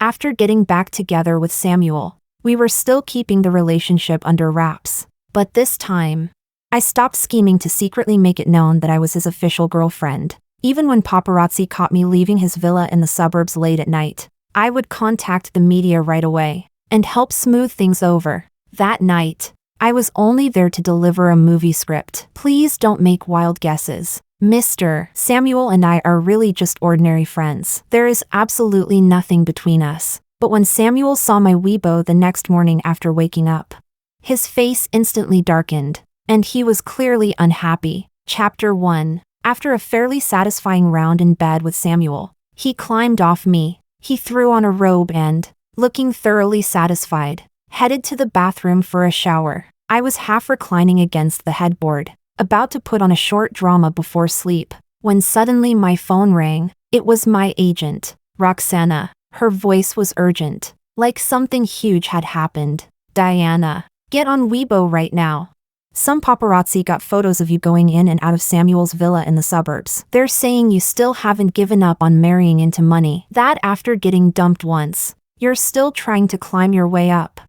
After getting back together with Samuel, we were still keeping the relationship under wraps. But this time, I stopped scheming to secretly make it known that I was his official girlfriend. Even when paparazzi caught me leaving his villa in the suburbs late at night, I would contact the media right away and help smooth things over. That night, I was only there to deliver a movie script. Please don't make wild guesses. Mr. Samuel and I are really just ordinary friends. There is absolutely nothing between us. But when Samuel saw my Weibo the next morning after waking up, his face instantly darkened, and he was clearly unhappy. Chapter 1. After a fairly satisfying round in bed with Samuel, he climbed off me. He threw on a robe and, looking thoroughly satisfied, headed to the bathroom for a shower. I was half reclining against the headboard, about to put on a short drama before sleep, when suddenly my phone rang. It was my agent, Roxana. Her voice was urgent, like something huge had happened. Diana, get on Weibo right now. Some paparazzi got photos of you going in and out of Samuel's villa in the suburbs. They're saying you still haven't given up on marrying into money. That after getting dumped once, you're still trying to climb your way up.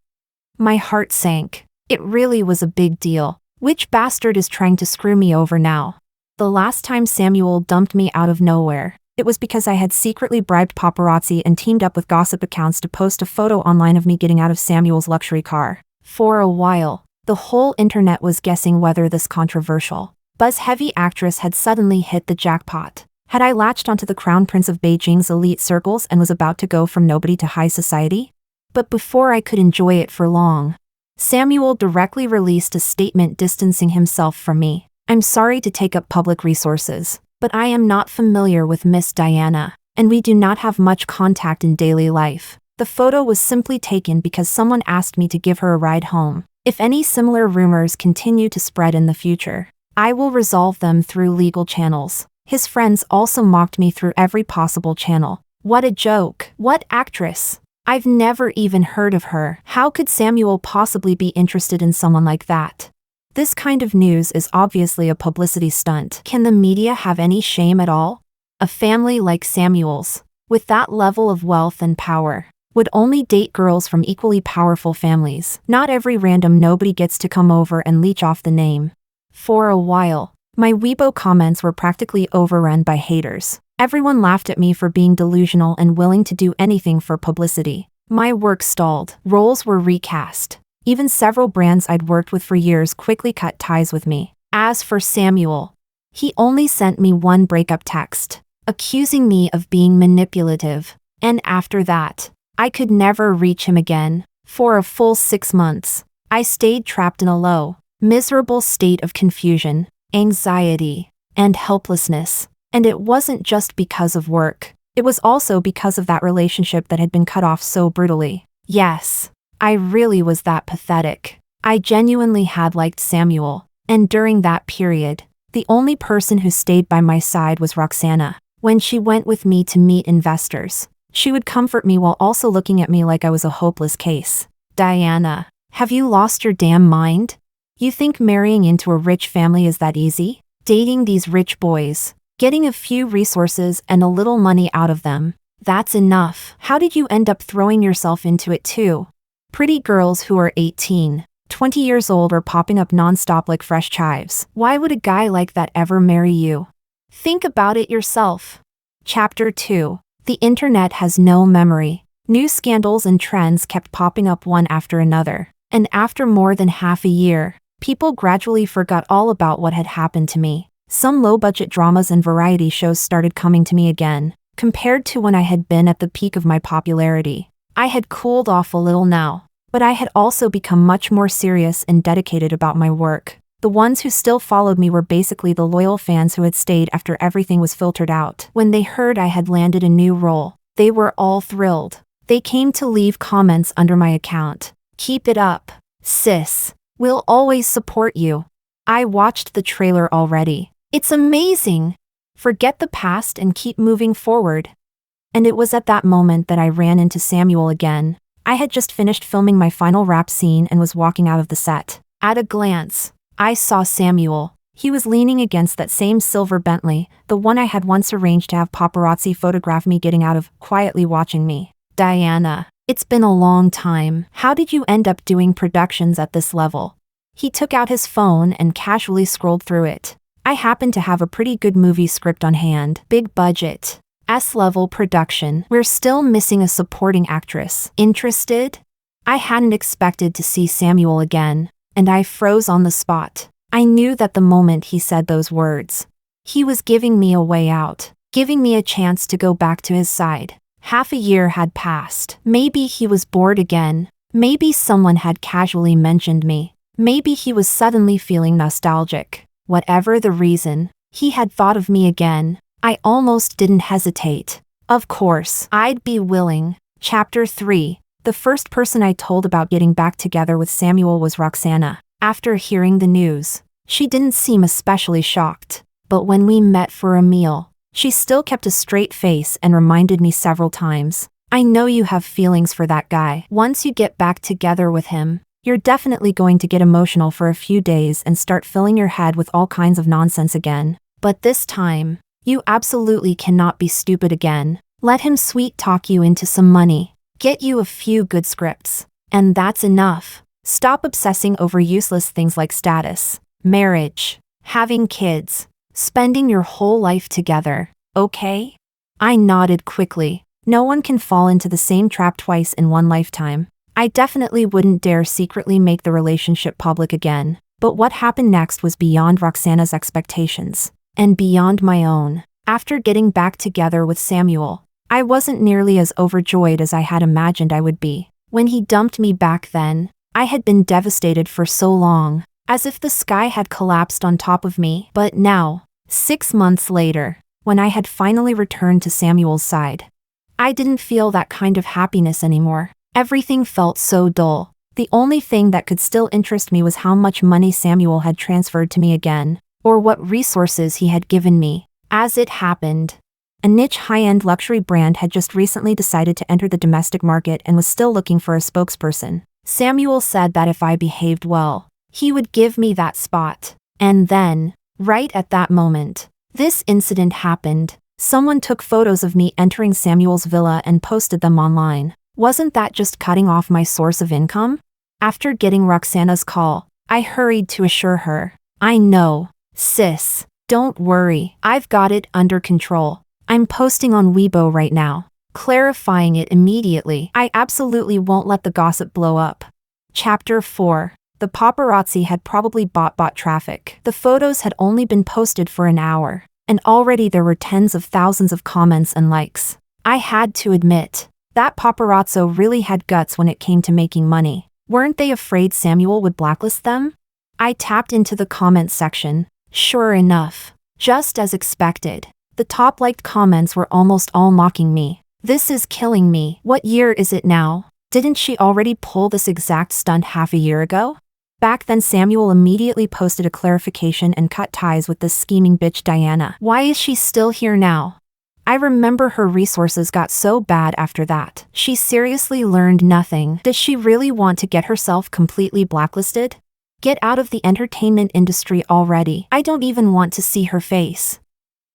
My heart sank. It really was a big deal. Which bastard is trying to screw me over now? The last time Samuel dumped me out of nowhere, it was because I had secretly bribed paparazzi and teamed up with gossip accounts to post a photo online of me getting out of Samuel's luxury car. For a while, the whole internet was guessing whether this controversial, buzz-heavy actress had suddenly hit the jackpot. Had I latched onto the crown prince of Beijing's elite circles and was about to go from nobody to high society? But before I could enjoy it for long, Samuel directly released a statement distancing himself from me. I'm sorry to take up public resources, but I am not familiar with Miss Diana, and we do not have much contact in daily life. The photo was simply taken because someone asked me to give her a ride home. If any similar rumors continue to spread in the future, I will resolve them through legal channels. His friends also mocked me through every possible channel. What a joke. What actress? I've never even heard of her. How could Samuel possibly be interested in someone like that? This kind of news is obviously a publicity stunt. Can the media have any shame at all? A family like Samuel's, with that level of wealth and power, would only date girls from equally powerful families. Not every random nobody gets to come over and leech off the name. For a while, my Weibo comments were practically overrun by haters. Everyone laughed at me for being delusional and willing to do anything for publicity. My work stalled. Roles were recast. Even several brands I'd worked with for years quickly cut ties with me. As for Samuel, he only sent me one breakup text, accusing me of being manipulative. And after that, I could never reach him again. For a full 6 months, I stayed trapped in a low, miserable state of confusion, anxiety, and helplessness. And it wasn't just because of work. It was also because of that relationship that had been cut off so brutally. Yes, I really was that pathetic. I genuinely had liked Samuel, and during that period, the only person who stayed by my side was Roxana. When she went with me to meet investors, she would comfort me while also looking at me like I was a hopeless case. Diana, have you lost your damn mind? You think marrying into a rich family is that easy? Dating these rich boys, getting a few resources and a little money out of them, that's enough. How did you end up throwing yourself into it too? Pretty girls who are 18, 20 years old are popping up nonstop like fresh chives. Why would a guy like that ever marry you? Think about it yourself. Chapter 2. The internet has no memory. New scandals and trends kept popping up one after another. And after more than half a year, people gradually forgot all about what had happened to me. Some low-budget dramas and variety shows started coming to me again. Compared to when I had been at the peak of my popularity, I had cooled off a little now. But I had also become much more serious and dedicated about my work. The ones who still followed me were basically the loyal fans who had stayed after everything was filtered out. When they heard I had landed a new role, they were all thrilled. They came to leave comments under my account. Keep it up, sis. We'll always support you. I watched the trailer already. It's amazing. Forget the past and keep moving forward. And it was at that moment that I ran into Samuel again. I had just finished filming my final rap scene and was walking out of the set. At a glance, I saw Samuel. He was leaning against that same silver Bentley, the one I had once arranged to have paparazzi photograph me getting out of, quietly watching me. Diana, it's been a long time. How did you end up doing productions at this level? He took out his phone and casually scrolled through it. I happen to have a pretty good movie script on hand. Big budget. S-level production. We're still missing a supporting actress. Interested? I hadn't expected to see Samuel again, and I froze on the spot. I knew that the moment he said those words, he was giving me a way out, giving me a chance to go back to his side. Half a year had passed. Maybe he was bored again. Maybe someone had casually mentioned me. Maybe he was suddenly feeling nostalgic. Whatever the reason, he had thought of me again. I almost didn't hesitate. Of course, I'd be willing. Chapter 3. The first person I told about getting back together with Samuel was Roxana. After hearing the news, she didn't seem especially shocked. But when we met for a meal, she still kept a straight face and reminded me several times, I know you have feelings for that guy. Once you get back together with him, you're definitely going to get emotional for a few days and start filling your head with all kinds of nonsense again. But this time, you absolutely cannot be stupid again. Let him sweet talk you into some money. Get you a few good scripts. And that's enough. Stop obsessing over useless things like status, marriage, having kids, spending your whole life together, okay? I nodded quickly. No one can fall into the same trap twice in one lifetime. I definitely wouldn't dare secretly make the relationship public again. But what happened next was beyond Roxana's expectations, and beyond my own. After getting back together with Samuel, I wasn't nearly as overjoyed as I had imagined I would be. When he dumped me back then, I had been devastated for so long, as if the sky had collapsed on top of me. But now, 6 months later, when I had finally returned to Samuel's side, I didn't feel that kind of happiness anymore. Everything felt so dull. The only thing that could still interest me was how much money Samuel had transferred to me again, or what resources he had given me. As it happened, a niche high-end luxury brand had just recently decided to enter the domestic market and was still looking for a spokesperson. Samuel said that if I behaved well, he would give me that spot. And then, right at that moment, this incident happened. Someone took photos of me entering Samuel's villa and posted them online. Wasn't that just cutting off my source of income? After getting Roxana's call, I hurried to assure her, I know, sis, don't worry, I've got it under control. I'm posting on Weibo right now, clarifying it immediately. I absolutely won't let the gossip blow up. Chapter 4. The paparazzi had probably bought traffic. The photos had only been posted for an hour, and already there were tens of thousands of comments and likes. I had to admit, that paparazzo really had guts when it came to making money. Weren't they afraid Samuel would blacklist them? I tapped into the comments section. Sure enough, just as expected, the top liked comments were almost all mocking me. This is killing me. What year is it now? Didn't she already pull this exact stunt half a year ago? Back then Samuel immediately posted a clarification and cut ties with this scheming bitch Diana. Why is she still here now? I remember her resources got so bad after that. She seriously learned nothing. Does she really want to get herself completely blacklisted? Get out of the entertainment industry already. I don't even want to see her face.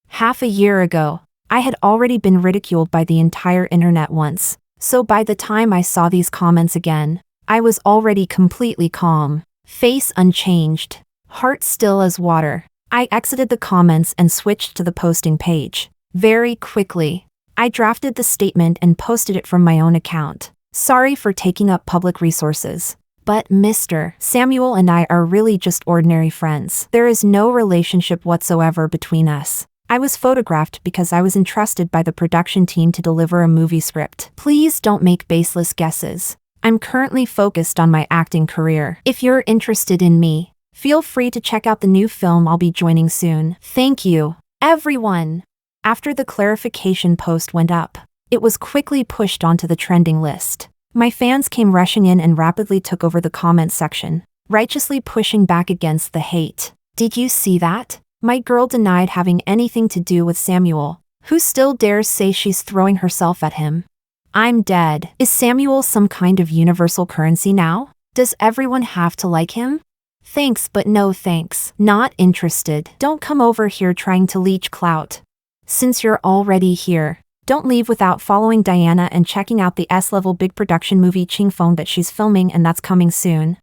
Half a year ago, I had already been ridiculed by the entire internet once, so by the time I saw these comments again, I was already completely calm, face unchanged, heart still as water. I exited the comments and switched to the posting page. Very quickly, I drafted the statement and posted it from my own account. Sorry for taking up public resources, but Mr. Samuel and I are really just ordinary friends. There is no relationship whatsoever between us. I was photographed because I was entrusted by the production team to deliver a movie script. Please don't make baseless guesses. I'm currently focused on my acting career. If you're interested in me, feel free to check out the new film I'll be joining soon. Thank you, everyone. After the clarification post went up, it was quickly pushed onto the trending list. My fans came rushing in and rapidly took over the comments section, righteously pushing back against the hate. Did you see that? My girl denied having anything to do with Samuel. Who still dares say she's throwing herself at him? I'm dead. Is Samuel some kind of universal currency now? Does everyone have to like him? Thanks but no thanks. Not interested. Don't come over here trying to leech clout. Since you're already here, Don't leave without following Diana and checking out the S-level big production movie Ching Fong that she's filming, and that's coming soon.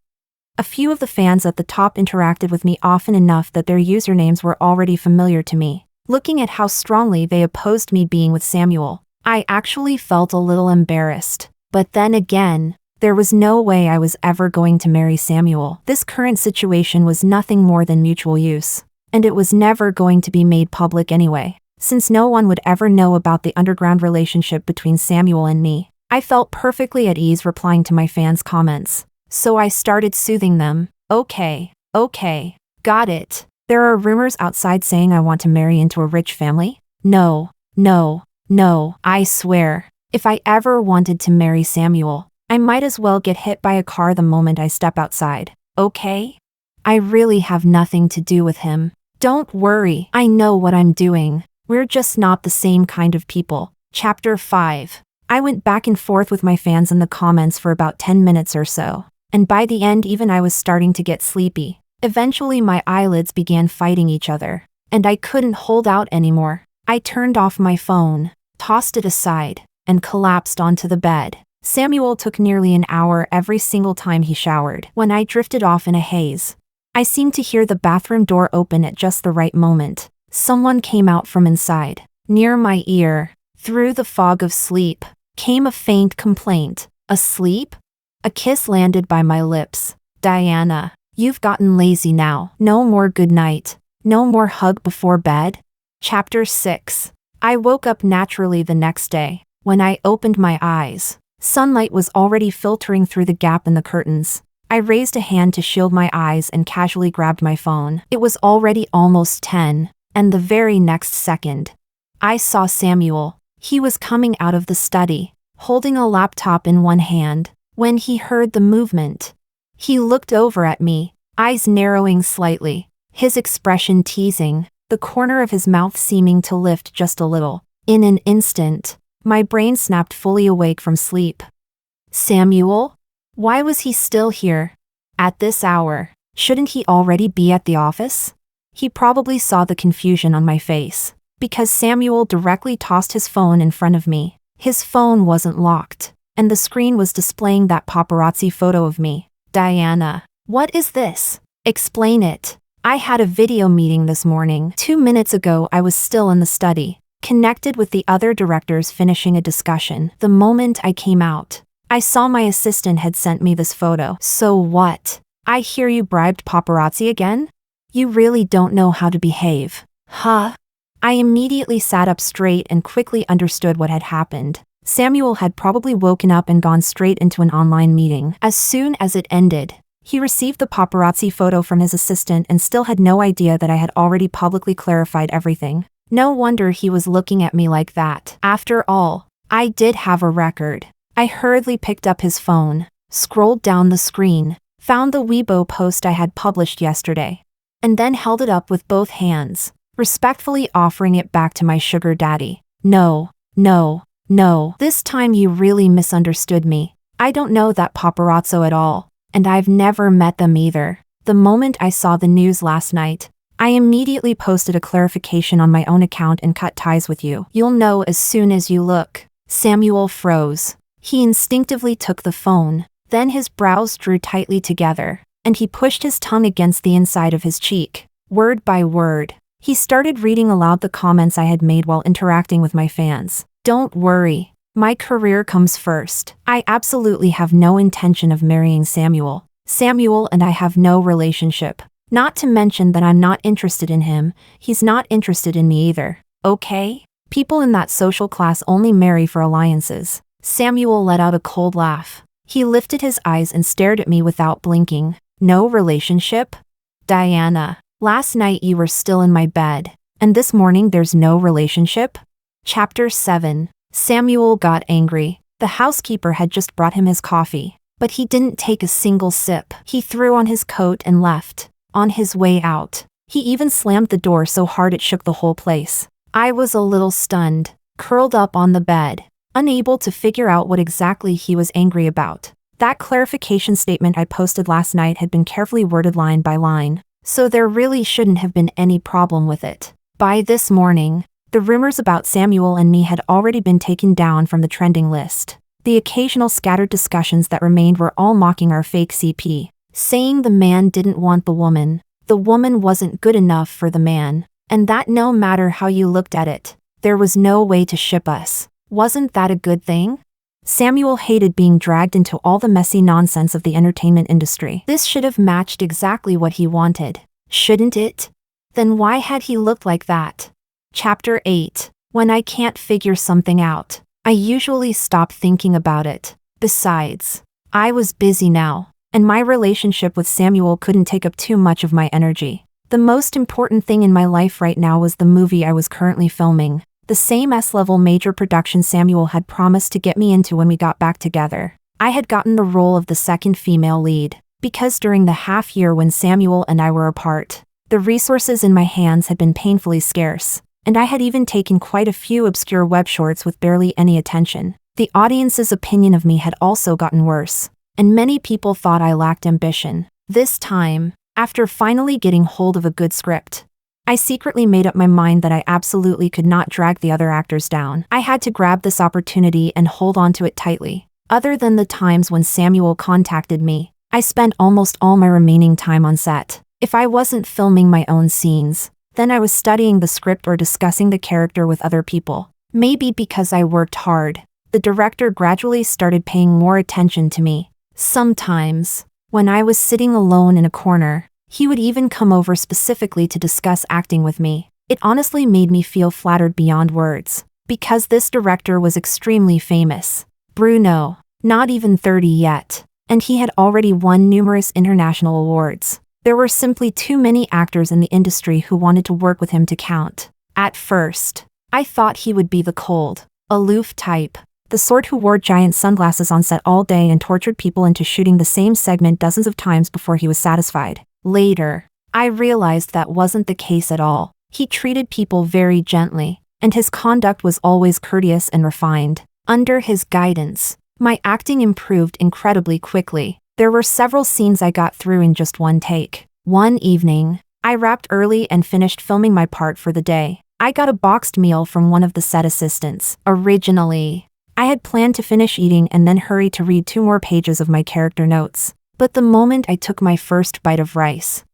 A few of the fans at the top interacted with me often enough that their usernames were already familiar to me. Looking at how strongly they opposed me being with Samuel, I actually felt a little embarrassed. But then again, there was no way I was ever going to marry Samuel. This current situation was nothing more than mutual use, and it was never going to be made public anyway. Since no one would ever know about the underground relationship between Samuel and me, I felt perfectly at ease replying to my fans' comments. So I started soothing them. Okay, got it. There are rumors outside saying I want to marry into a rich family? No, I swear. If I ever wanted to marry Samuel, I might as well get hit by a car the moment I step outside, okay? I really have nothing to do with him. Don't worry, I know what I'm doing. We're just not the same kind of people. Chapter 5. I went back and forth with my fans in the comments for about 10 minutes or so, and by the end even I was starting to get sleepy. Eventually my eyelids began fighting each other, and I couldn't hold out anymore. I turned off my phone, tossed it aside, and collapsed onto the bed. Samuel took nearly an hour every single time he showered. When I drifted off in a haze, I seemed to hear the bathroom door open at just the right moment. Someone came out from inside. Near my ear, through the fog of sleep, came a faint complaint. Asleep? A kiss landed by my lips. Diana, you've gotten lazy now. No more good night. No more hug before bed. Chapter 6. I woke up naturally the next day. When I opened my eyes, sunlight was already filtering through the gap in the curtains. I raised a hand to shield my eyes and casually grabbed my phone. It was already almost 10, and the very next second, I saw Samuel. He was coming out of the study, holding a laptop in one hand. When he heard the movement, he looked over at me, eyes narrowing slightly, his expression teasing, the corner of his mouth seeming to lift just a little. In an instant, my brain snapped fully awake from sleep. Samuel? Why was he still here? At this hour, shouldn't he already be at the office? He probably saw the confusion on my face, because Samuel directly tossed his phone in front of me. His phone wasn't locked, and the screen was displaying that paparazzi photo of me. Diana, what is this? Explain it. I had a video meeting this morning. 2 minutes ago I was still in the study, connected with the other directors finishing a discussion. The moment I came out, I saw my assistant had sent me this photo. So what? I hear you bribed paparazzi again? You really don't know how to behave. Huh? I immediately sat up straight and quickly understood what had happened. Samuel had probably woken up and gone straight into an online meeting. As soon as it ended, he received the paparazzi photo from his assistant and still had no idea that I had already publicly clarified everything. No wonder he was looking at me like that. After all, I did have a record. I hurriedly picked up his phone, scrolled down the screen, found the Weibo post I had published yesterday, and then held it up with both hands, respectfully offering it back to my sugar daddy. No. This time you really misunderstood me. I don't know that paparazzo at all, and I've never met them either. The moment I saw the news last night, I immediately posted a clarification on my own account and cut ties with you. You'll know as soon as you look. Samuel froze. He instinctively took the phone, then his brows drew tightly together, and he pushed his tongue against the inside of his cheek. Word by word, he started reading aloud the comments I had made while interacting with my fans. Don't worry, my career comes first. I absolutely have no intention of marrying Samuel. Samuel and I have no relationship. Not to mention that I'm not interested in him, he's not interested in me either. Okay? People in that social class only marry for alliances. Samuel let out a cold laugh. He lifted his eyes and stared at me without blinking. No relationship? Diana, last night you were still in my bed, and this morning there's no relationship? Chapter 7. Samuel got angry. The housekeeper had just brought him his coffee, but he didn't take a single sip. He threw on his coat and left. On his way out, he even slammed the door so hard it shook the whole place. I was a little stunned, curled up on the bed, unable to figure out what exactly he was angry about. That clarification statement I posted last night had been carefully worded line by line, so there really shouldn't have been any problem with it. By this morning, The rumors about Samuel and me had already been taken down from the trending list. The occasional scattered discussions that remained were all mocking our fake CP, saying the man didn't want the woman wasn't good enough for the man, and that no matter how you looked at it, there was no way to ship us. Wasn't that a good thing? Samuel hated being dragged into all the messy nonsense of the entertainment industry. This should have matched exactly what he wanted, shouldn't it? Then why had he looked like that? Chapter 8. When I can't figure something out, I usually stop thinking about it. Besides, I was busy now, and my relationship with Samuel couldn't take up too much of my energy. The most important thing in my life right now was the movie I was currently filming, the same S-level major production Samuel had promised to get me into when we got back together. I had gotten the role of the second female lead, because during the half year when Samuel and I were apart, the resources in my hands had been painfully scarce, and I had even taken quite a few obscure web shorts with barely any attention. The audience's opinion of me had also gotten worse, and many people thought I lacked ambition. This time, after finally getting hold of a good script, I secretly made up my mind that I absolutely could not drag the other actors down. I had to grab this opportunity and hold on to it tightly. Other than the times when Samuel contacted me, I spent almost all my remaining time on set. If I wasn't filming my own scenes, then I was studying the script or discussing the character with other people. Maybe because I worked hard, the director gradually started paying more attention to me. Sometimes, when I was sitting alone in a corner, he would even come over specifically to discuss acting with me. It honestly made me feel flattered beyond words, because this director was extremely famous. Bruno, not even 30 yet, and he had already won numerous international awards. There were simply too many actors in the industry who wanted to work with him to count. At first, I thought he would be the cold, aloof type, the sort who wore giant sunglasses on set all day and tortured people into shooting the same segment dozens of times before he was satisfied. Later, I realized that wasn't the case at all. He treated people very gently, and his conduct was always courteous and refined. Under his guidance, my acting improved incredibly quickly. There were several scenes I got through in just one take. One evening, I wrapped early and finished filming my part for the day. I got a boxed meal from one of the set assistants. Originally, I had planned to finish eating and then hurry to read 2 more pages of my character notes. But the moment I took my first bite of rice,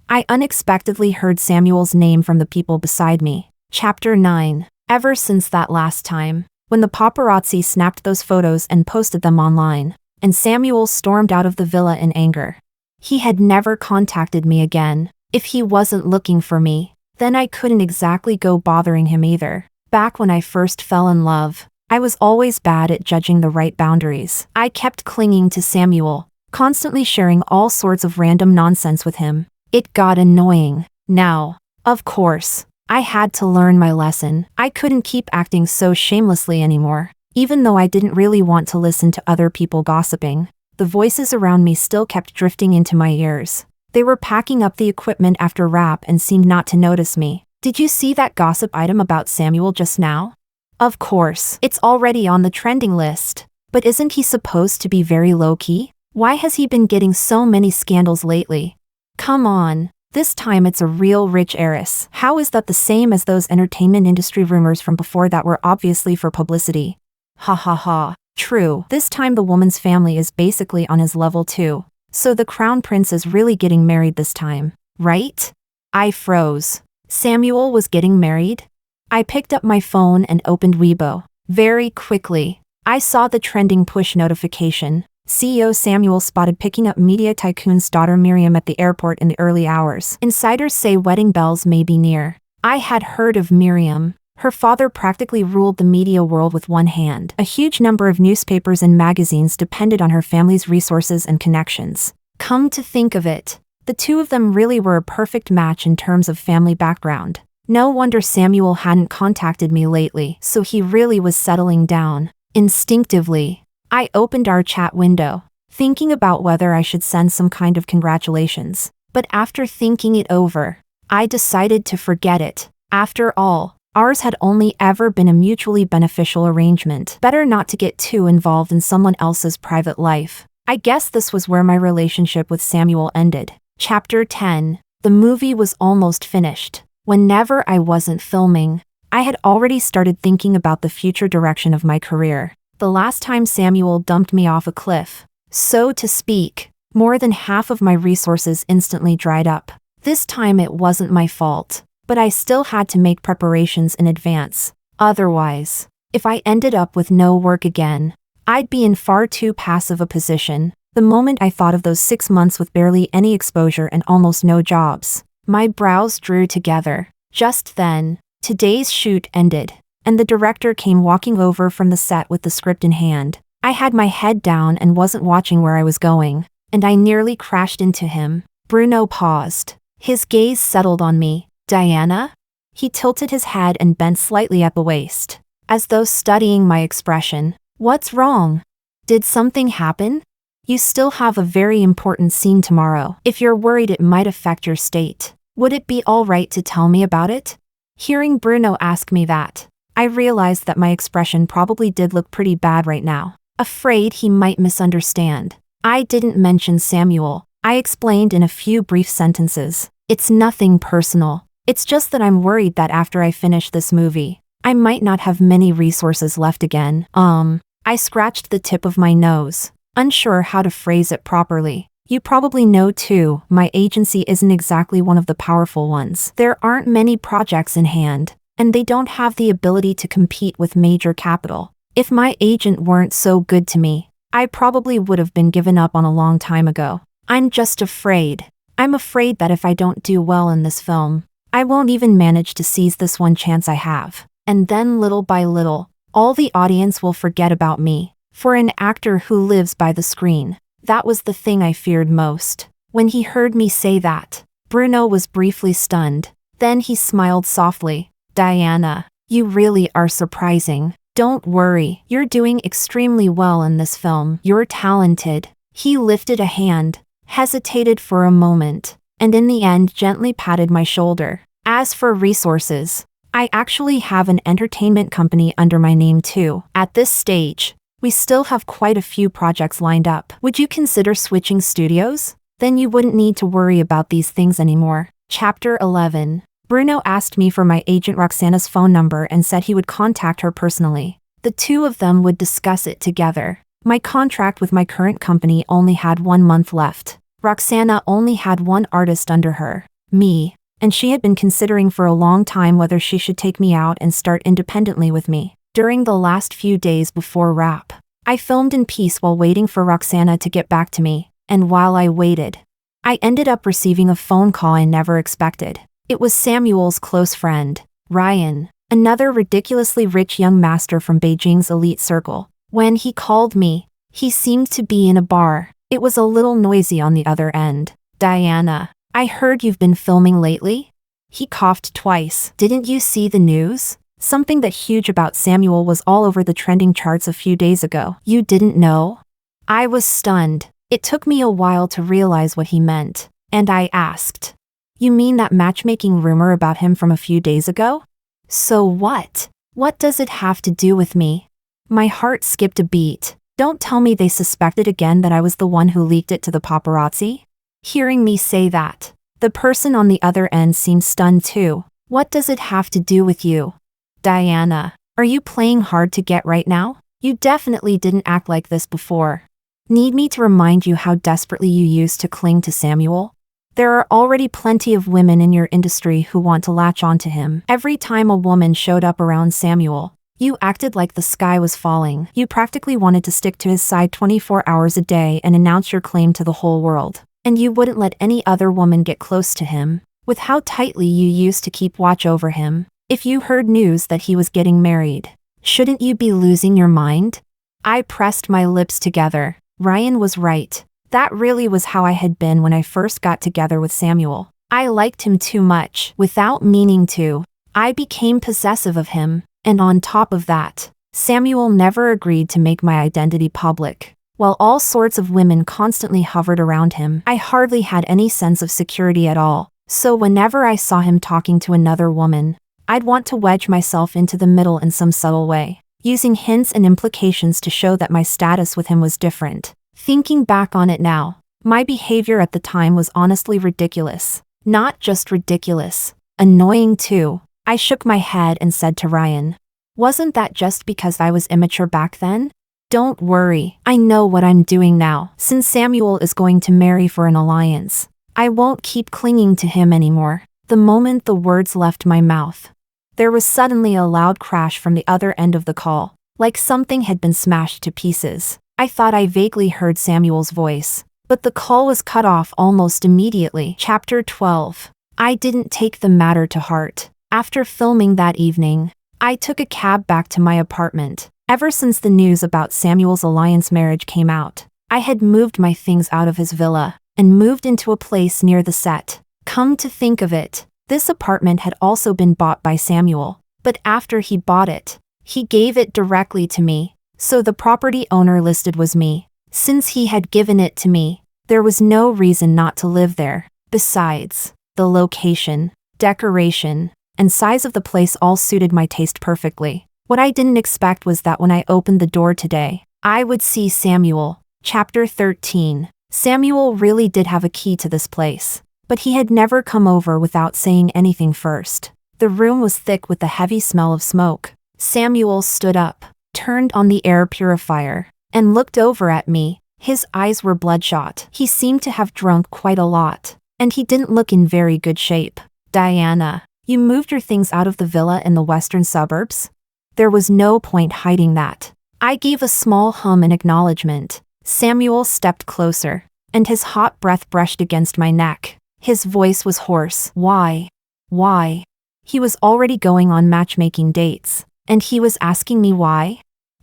I unexpectedly heard Samuel's name from the people beside me. Chapter 9. Ever since that last time, when the paparazzi snapped those photos and posted them online, and Samuel stormed out of the villa in anger, he had never contacted me again. If he wasn't looking for me, then I couldn't exactly go bothering him either. Back when I first fell in love, I was always bad at judging the right boundaries. I kept clinging to Samuel, constantly sharing all sorts of random nonsense with him. It got annoying. Now, of course, I had to learn my lesson. I couldn't keep acting so shamelessly anymore. Even though I didn't really want to listen to other people gossiping, the voices around me still kept drifting into my ears. They were packing up the equipment after wrap and seemed not to notice me. Did you see that gossip item about Samuel just now? Of course, it's already on the trending list. But isn't he supposed to be very low-key? Why has he been getting so many scandals lately? Come on, this time it's a real rich heiress. How is that the same as those entertainment industry rumors from before that were obviously for publicity? Ha ha ha. True, this time the woman's family is basically on his level too. So the crown prince is really getting married this time, right? I froze. Samuel was getting married? I picked up my phone and opened Weibo. Very quickly, I saw the trending push notification. CEO Samuel spotted picking up media tycoon's daughter Miriam at the airport in the early hours. Insiders say wedding bells may be near. I had heard of Miriam. Her father practically ruled the media world with one hand. A huge number of newspapers and magazines depended on her family's resources and connections. Come to think of it, the two of them really were a perfect match in terms of family background. No wonder Samuel hadn't contacted me lately, so he really was settling down. Instinctively, I opened our chat window, thinking about whether I should send some kind of congratulations. But after thinking it over, I decided to forget it. After all, ours had only ever been a mutually beneficial arrangement. Better not to get too involved in someone else's private life. I guess this was where my relationship with Samuel ended. Chapter 10. The movie was almost finished. Whenever I wasn't filming, I had already started thinking about the future direction of my career. The last time Samuel dumped me off a cliff, so to speak, more than half of my resources instantly dried up. This time it wasn't my fault, but I still had to make preparations in advance. Otherwise, if I ended up with no work again, I'd be in far too passive a position. The moment I thought of those 6 months with barely any exposure and almost no jobs, my brows drew together. Just then, today's shoot ended, and the director came walking over from the set with the script in hand. I had my head down and wasn't watching where I was going, and I nearly crashed into him. Bruno paused. His gaze settled on me. Diana? He tilted his head and bent slightly at the waist, as though studying my expression. What's wrong? Did something happen? You still have a very important scene tomorrow. If you're worried it might affect your state, would it be all right to tell me about it? Hearing Bruno ask me that, I realized that my expression probably did look pretty bad right now. Afraid he might misunderstand, I didn't mention Samuel. I explained in a few brief sentences. It's nothing personal. It's just that I'm worried that after I finish this movie, I might not have many resources left again. I scratched the tip of my nose, unsure how to phrase it properly. You probably know too, my agency isn't exactly one of the powerful ones. There aren't many projects in hand, and they don't have the ability to compete with major capital. If my agent weren't so good to me, I probably would have been given up on a long time ago. I'm just afraid. I'm afraid that if I don't do well in this film, I won't even manage to seize this one chance I have. And then little by little, all the audience will forget about me. For an actor who lives by the screen, that was the thing I feared most. When he heard me say that, Bruno was briefly stunned. Then he smiled softly. Diana, you really are surprising. Don't worry, you're doing extremely well in this film. You're talented. He lifted a hand, hesitated for a moment, and in the end gently patted my shoulder. As for resources, I actually have an entertainment company under my name too. At this stage, we still have quite a few projects lined up. Would you consider switching studios? Then you wouldn't need to worry about these things anymore. Chapter 11. Bruno asked me for my agent Roxana's phone number and said he would contact her personally. The two of them would discuss it together. My contract with my current company only had 1 month left. Roxana only had one artist under her, me, and she had been considering for a long time whether she should take me out and start independently with me. During the last few days before wrap, I filmed in peace while waiting for Roxana to get back to me, and while I waited, I ended up receiving a phone call I never expected. It was Samuel's close friend, Ryan, another ridiculously rich young master from Beijing's elite circle. When he called me, he seemed to be in a bar. It was a little noisy on the other end. Diana, I heard you've been filming lately? He coughed twice. Didn't you see the news? Something that huge about Samuel was all over the trending charts a few days ago. You didn't know? I was stunned. It took me a while to realize what he meant, and I asked, you mean that matchmaking rumor about him from a few days ago? So what? What does it have to do with me? My heart skipped a beat. Don't tell me they suspected again that I was the one who leaked it to the paparazzi? Hearing me say that, the person on the other end seemed stunned too. What does it have to do with you? Diana, are you playing hard to get right now? You definitely didn't act like this before. Need me to remind you how desperately you used to cling to Samuel? There are already plenty of women in your industry who want to latch onto him. Every time a woman showed up around Samuel, you acted like the sky was falling. You practically wanted to stick to his side 24 hours a day and announce your claim to the whole world. And you wouldn't let any other woman get close to him. With how tightly you used to keep watch over him. If you heard news that he was getting married, shouldn't you be losing your mind? I pressed my lips together. Ryan was right. That really was how I had been when I first got together with Samuel. I liked him too much. Without meaning to, I became possessive of him. And on top of that, Samuel never agreed to make my identity public. While all sorts of women constantly hovered around him, I hardly had any sense of security at all. So whenever I saw him talking to another woman, I'd want to wedge myself into the middle in some subtle way, using hints and implications to show that my status with him was different. Thinking back on it now, my behavior at the time was honestly ridiculous. Not just ridiculous, annoying too. I shook my head and said to Ryan, "Wasn't that just because I was immature back then? Don't worry, I know what I'm doing now. Since Samuel is going to marry for an alliance, I won't keep clinging to him anymore." The moment the words left my mouth, there was suddenly a loud crash from the other end of the call, like something had been smashed to pieces. I thought I vaguely heard Samuel's voice, but the call was cut off almost immediately. Chapter 12. I didn't take the matter to heart. After filming that evening, I took a cab back to my apartment. Ever since the news about Samuel's alliance marriage came out, I had moved my things out of his villa and moved into a place near the set. Come to think of it, this apartment had also been bought by Samuel, but after he bought it, he gave it directly to me, so the property owner listed was me. Since he had given it to me, there was no reason not to live there. Besides, the location, decoration, and size of the place all suited my taste perfectly. What I didn't expect was that when I opened the door today, I would see Samuel. Chapter 13. Samuel really did have a key to this place, but he had never come over without saying anything first. The room was thick with the heavy smell of smoke. Samuel stood up, turned on the air purifier, and looked over at me. His eyes were bloodshot. He seemed to have drunk quite a lot, and he didn't look in very good shape. "Diana, you moved your things out of the villa in the western suburbs?" There was no point hiding that. I gave a small hum in acknowledgement. Samuel stepped closer, and his hot breath brushed against my neck. His voice was hoarse. Why? Why? He was already going on matchmaking dates, and he was asking me why?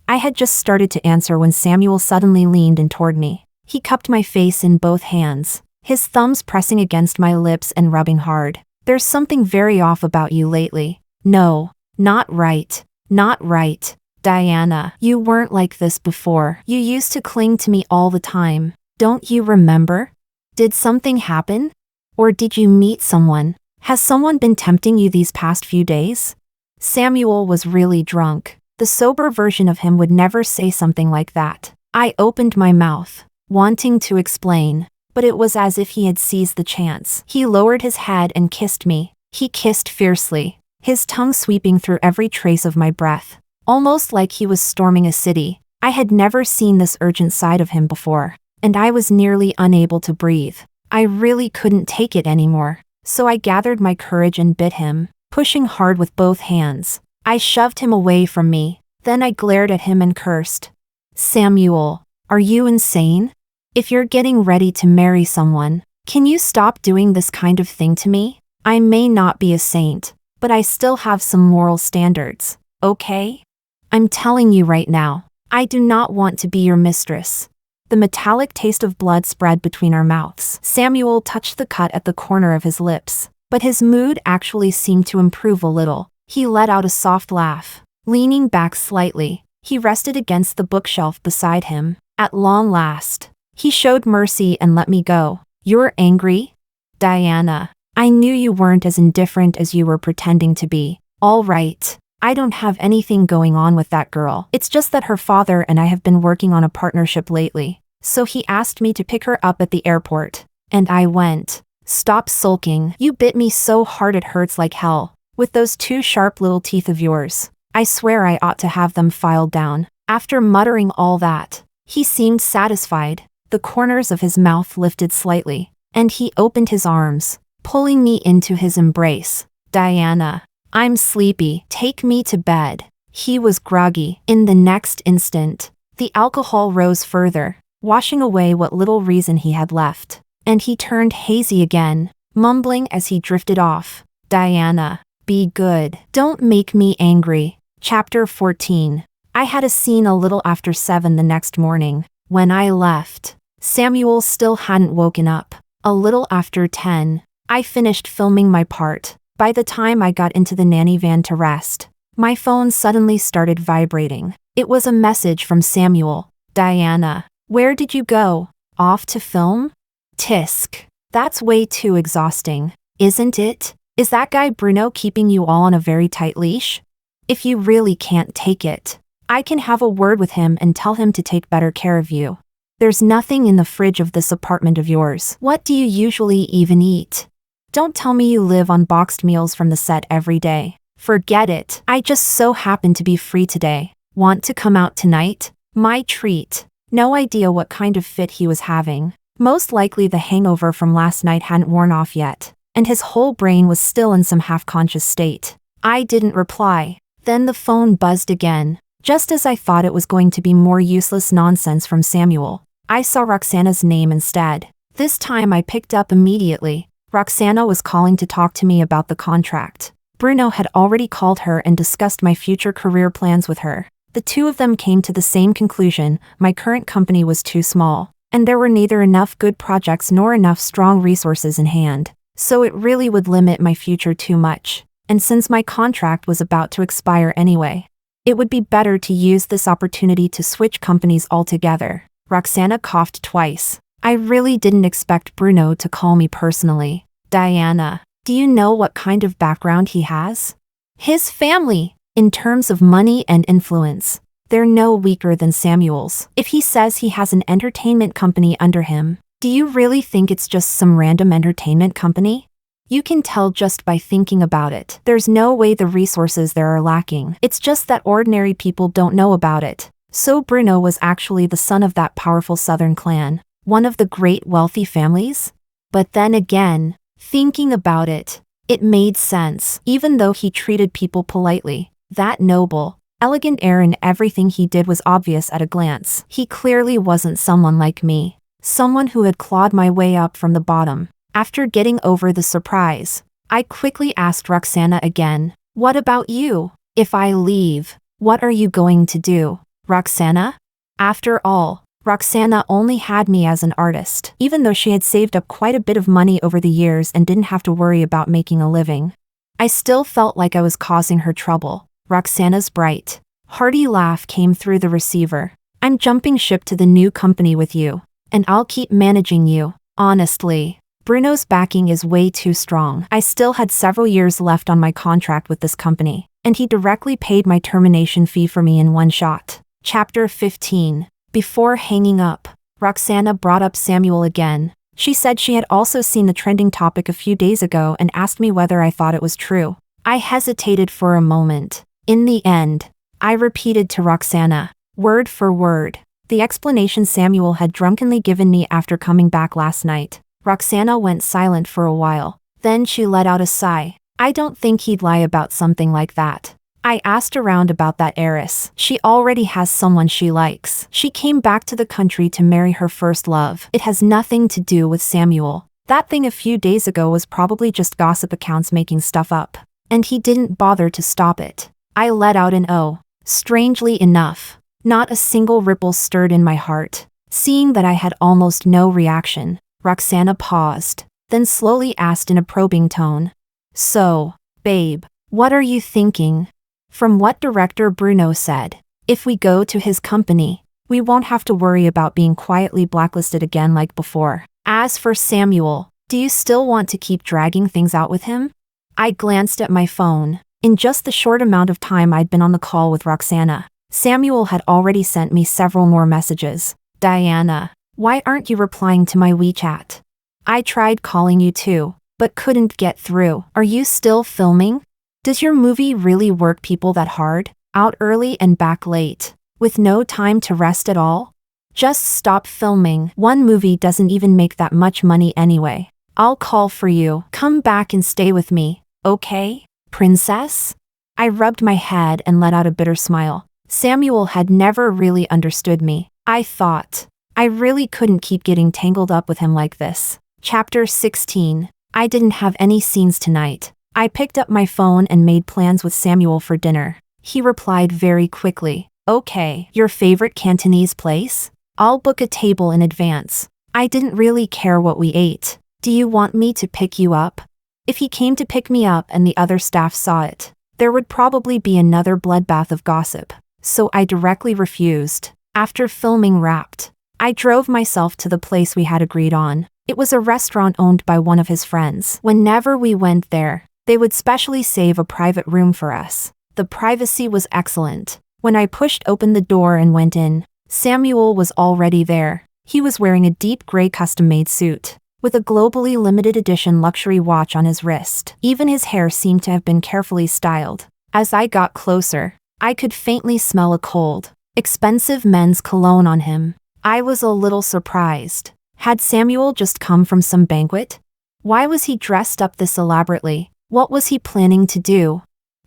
I had just started to answer when Samuel suddenly leaned in toward me. He cupped my face in both hands, his thumbs pressing against my lips and rubbing hard. "There's something very off about you lately." "No, not right. Not right. Diana, you weren't like this before. You used to cling to me all the time. Don't you remember? Did something happen? Or did you meet someone? Has someone been tempting you these past few days?" Samuel was really drunk. The sober version of him would never say something like that. I opened my mouth, wanting to explain, but it was as if he had seized the chance. He lowered his head and kissed me. He kissed fiercely, his tongue sweeping through every trace of my breath, almost like he was storming a city. I had never seen this urgent side of him before, and I was nearly unable to breathe. I really couldn't take it anymore, so I gathered my courage and bit him, pushing hard with both hands. I shoved him away from me, then I glared at him and cursed. "Samuel, are you insane? If you're getting ready to marry someone, can you stop doing this kind of thing to me? I may not be a saint, but I still have some moral standards, okay? I'm telling you right now, I do not want to be your mistress." The metallic taste of blood spread between our mouths. Samuel touched the cut at the corner of his lips, but his mood actually seemed to improve a little. He let out a soft laugh. Leaning back slightly, he rested against the bookshelf beside him. At long last, he showed mercy and let me go. "You're angry? Diana, I knew you weren't as indifferent as you were pretending to be. All right, I don't have anything going on with that girl. It's just that her father and I have been working on a partnership lately, so he asked me to pick her up at the airport, and I went. Stop sulking. You bit me so hard it hurts like hell. With those two sharp little teeth of yours. I swear I ought to have them filed down." After muttering all that, he seemed satisfied. The corners of his mouth lifted slightly, and he opened his arms, pulling me into his embrace. "Diana, I'm sleepy. Take me to bed." He was groggy. In the next instant, the alcohol rose further, washing away what little reason he had left, and he turned hazy again, mumbling as he drifted off. "Diana, be good. Don't make me angry." Chapter 14. I had a scene a little after 7 the next morning. When I left, Samuel still hadn't woken up. A little after 10, I finished filming my part. By the time I got into the nanny van to rest, my phone suddenly started vibrating. It was a message from Samuel. "Diana, where did you go? Off to film? Tisk. That's way too exhausting, isn't it? Is that guy Bruno keeping you all on a very tight leash? If you really can't take it, I can have a word with him and tell him to take better care of you. There's nothing in the fridge of this apartment of yours. What do you usually even eat? Don't tell me you live on boxed meals from the set every day. Forget it. I just so happen to be free today. Want to come out tonight? My treat. No idea what kind of fit he was having. Most likely the hangover from last night hadn't worn off yet, and his whole brain was still in some half-conscious state. I didn't reply. Then the phone buzzed again. Just as I thought it was going to be more useless nonsense from Samuel, I saw Roxana's name instead. This time I picked up immediately. Roxana was calling to talk to me about the contract. Bruno had already called her and discussed my future career plans with her. The two of them came to the same conclusion: my current company was too small, and there were neither enough good projects nor enough strong resources in hand. So it really would limit my future too much. And since my contract was about to expire anyway, it would be better to use this opportunity to switch companies altogether. Roxana coughed twice. I really didn't expect Bruno to call me personally. Diana, do you know what kind of background he has? His family, in terms of money and influence, they're no weaker than Samuel's. If he says he has an entertainment company under him, do you really think it's just some random entertainment company? You can tell just by thinking about it. There's no way the resources there are lacking. It's just that ordinary people don't know about it. So Bruno was actually the son of that powerful southern clan, one of the great wealthy families? But then again, thinking about it, it made sense. Even though he treated people politely, that noble, elegant air in everything he did was obvious at a glance. He clearly wasn't someone like me, someone who had clawed my way up from the bottom. After getting over the surprise, I quickly asked Roxana again, "What about you? If I leave, what are you going to do, Roxana?" After all, Roxana only had me as an artist, even though she had saved up quite a bit of money over the years and didn't have to worry about making a living. I still felt like I was causing her trouble. Roxana's bright, hearty laugh came through the receiver. "I'm jumping ship to the new company with you, and I'll keep managing you. Honestly, Bruno's backing is way too strong. I still had several years left on my contract with this company, and he directly paid my termination fee for me in one shot." Chapter 15. Before hanging up, Roxana brought up Samuel again. She said she had also seen the trending topic a few days ago and asked me whether I thought it was true. I hesitated for a moment. In the end, I repeated to Roxana, word for word, the explanation Samuel had drunkenly given me after coming back last night. Roxana went silent for a while. Then she let out a sigh. "I don't think he'd lie about something like that." I asked around about that heiress. She already has someone she likes. She came back to the country to marry her first love. It has nothing to do with Samuel. That thing a few days ago was probably just gossip accounts making stuff up. And he didn't bother to stop it. I let out an "oh." Strangely enough, not a single ripple stirred in my heart. Seeing that I had almost no reaction, Roxana paused, then slowly asked in a probing tone, "So, babe, what are you thinking?" From what director Bruno said, if we go to his company, we won't have to worry about being quietly blacklisted again like before. As for Samuel, do you still want to keep dragging things out with him? I glanced at my phone. In just the short amount of time I'd been on the call with Roxana, Samuel had already sent me several more messages. "Diana, why aren't you replying to my WeChat? I tried calling you too, but couldn't get through. Are you still filming? Does your movie really work people that hard? Out early and back late, with no time to rest at all? Just stop filming. One movie doesn't even make that much money anyway. I'll call for you. Come back and stay with me, okay, princess?" I rubbed my head and let out a bitter smile. Samuel had never really understood me. I thought, I really couldn't keep getting tangled up with him like this. Chapter 16. I didn't have any scenes tonight. I picked up my phone and made plans with Samuel for dinner. He replied very quickly, "Okay, your favorite Cantonese place? I'll book a table in advance." I didn't really care what we ate. "Do you want me to pick you up?" If he came to pick me up and the other staff saw it, there would probably be another bloodbath of gossip. So I directly refused. After filming wrapped, I drove myself to the place we had agreed on. It was a restaurant owned by one of his friends. Whenever we went there, they would specially save a private room for us. The privacy was excellent. When I pushed open the door and went in, Samuel was already there. He was wearing a deep gray custom-made suit, with a globally limited edition luxury watch on his wrist. Even his hair seemed to have been carefully styled. As I got closer, I could faintly smell a cold, expensive men's cologne on him. I was a little surprised. Had Samuel just come from some banquet? Why was he dressed up this elaborately? What was he planning to do?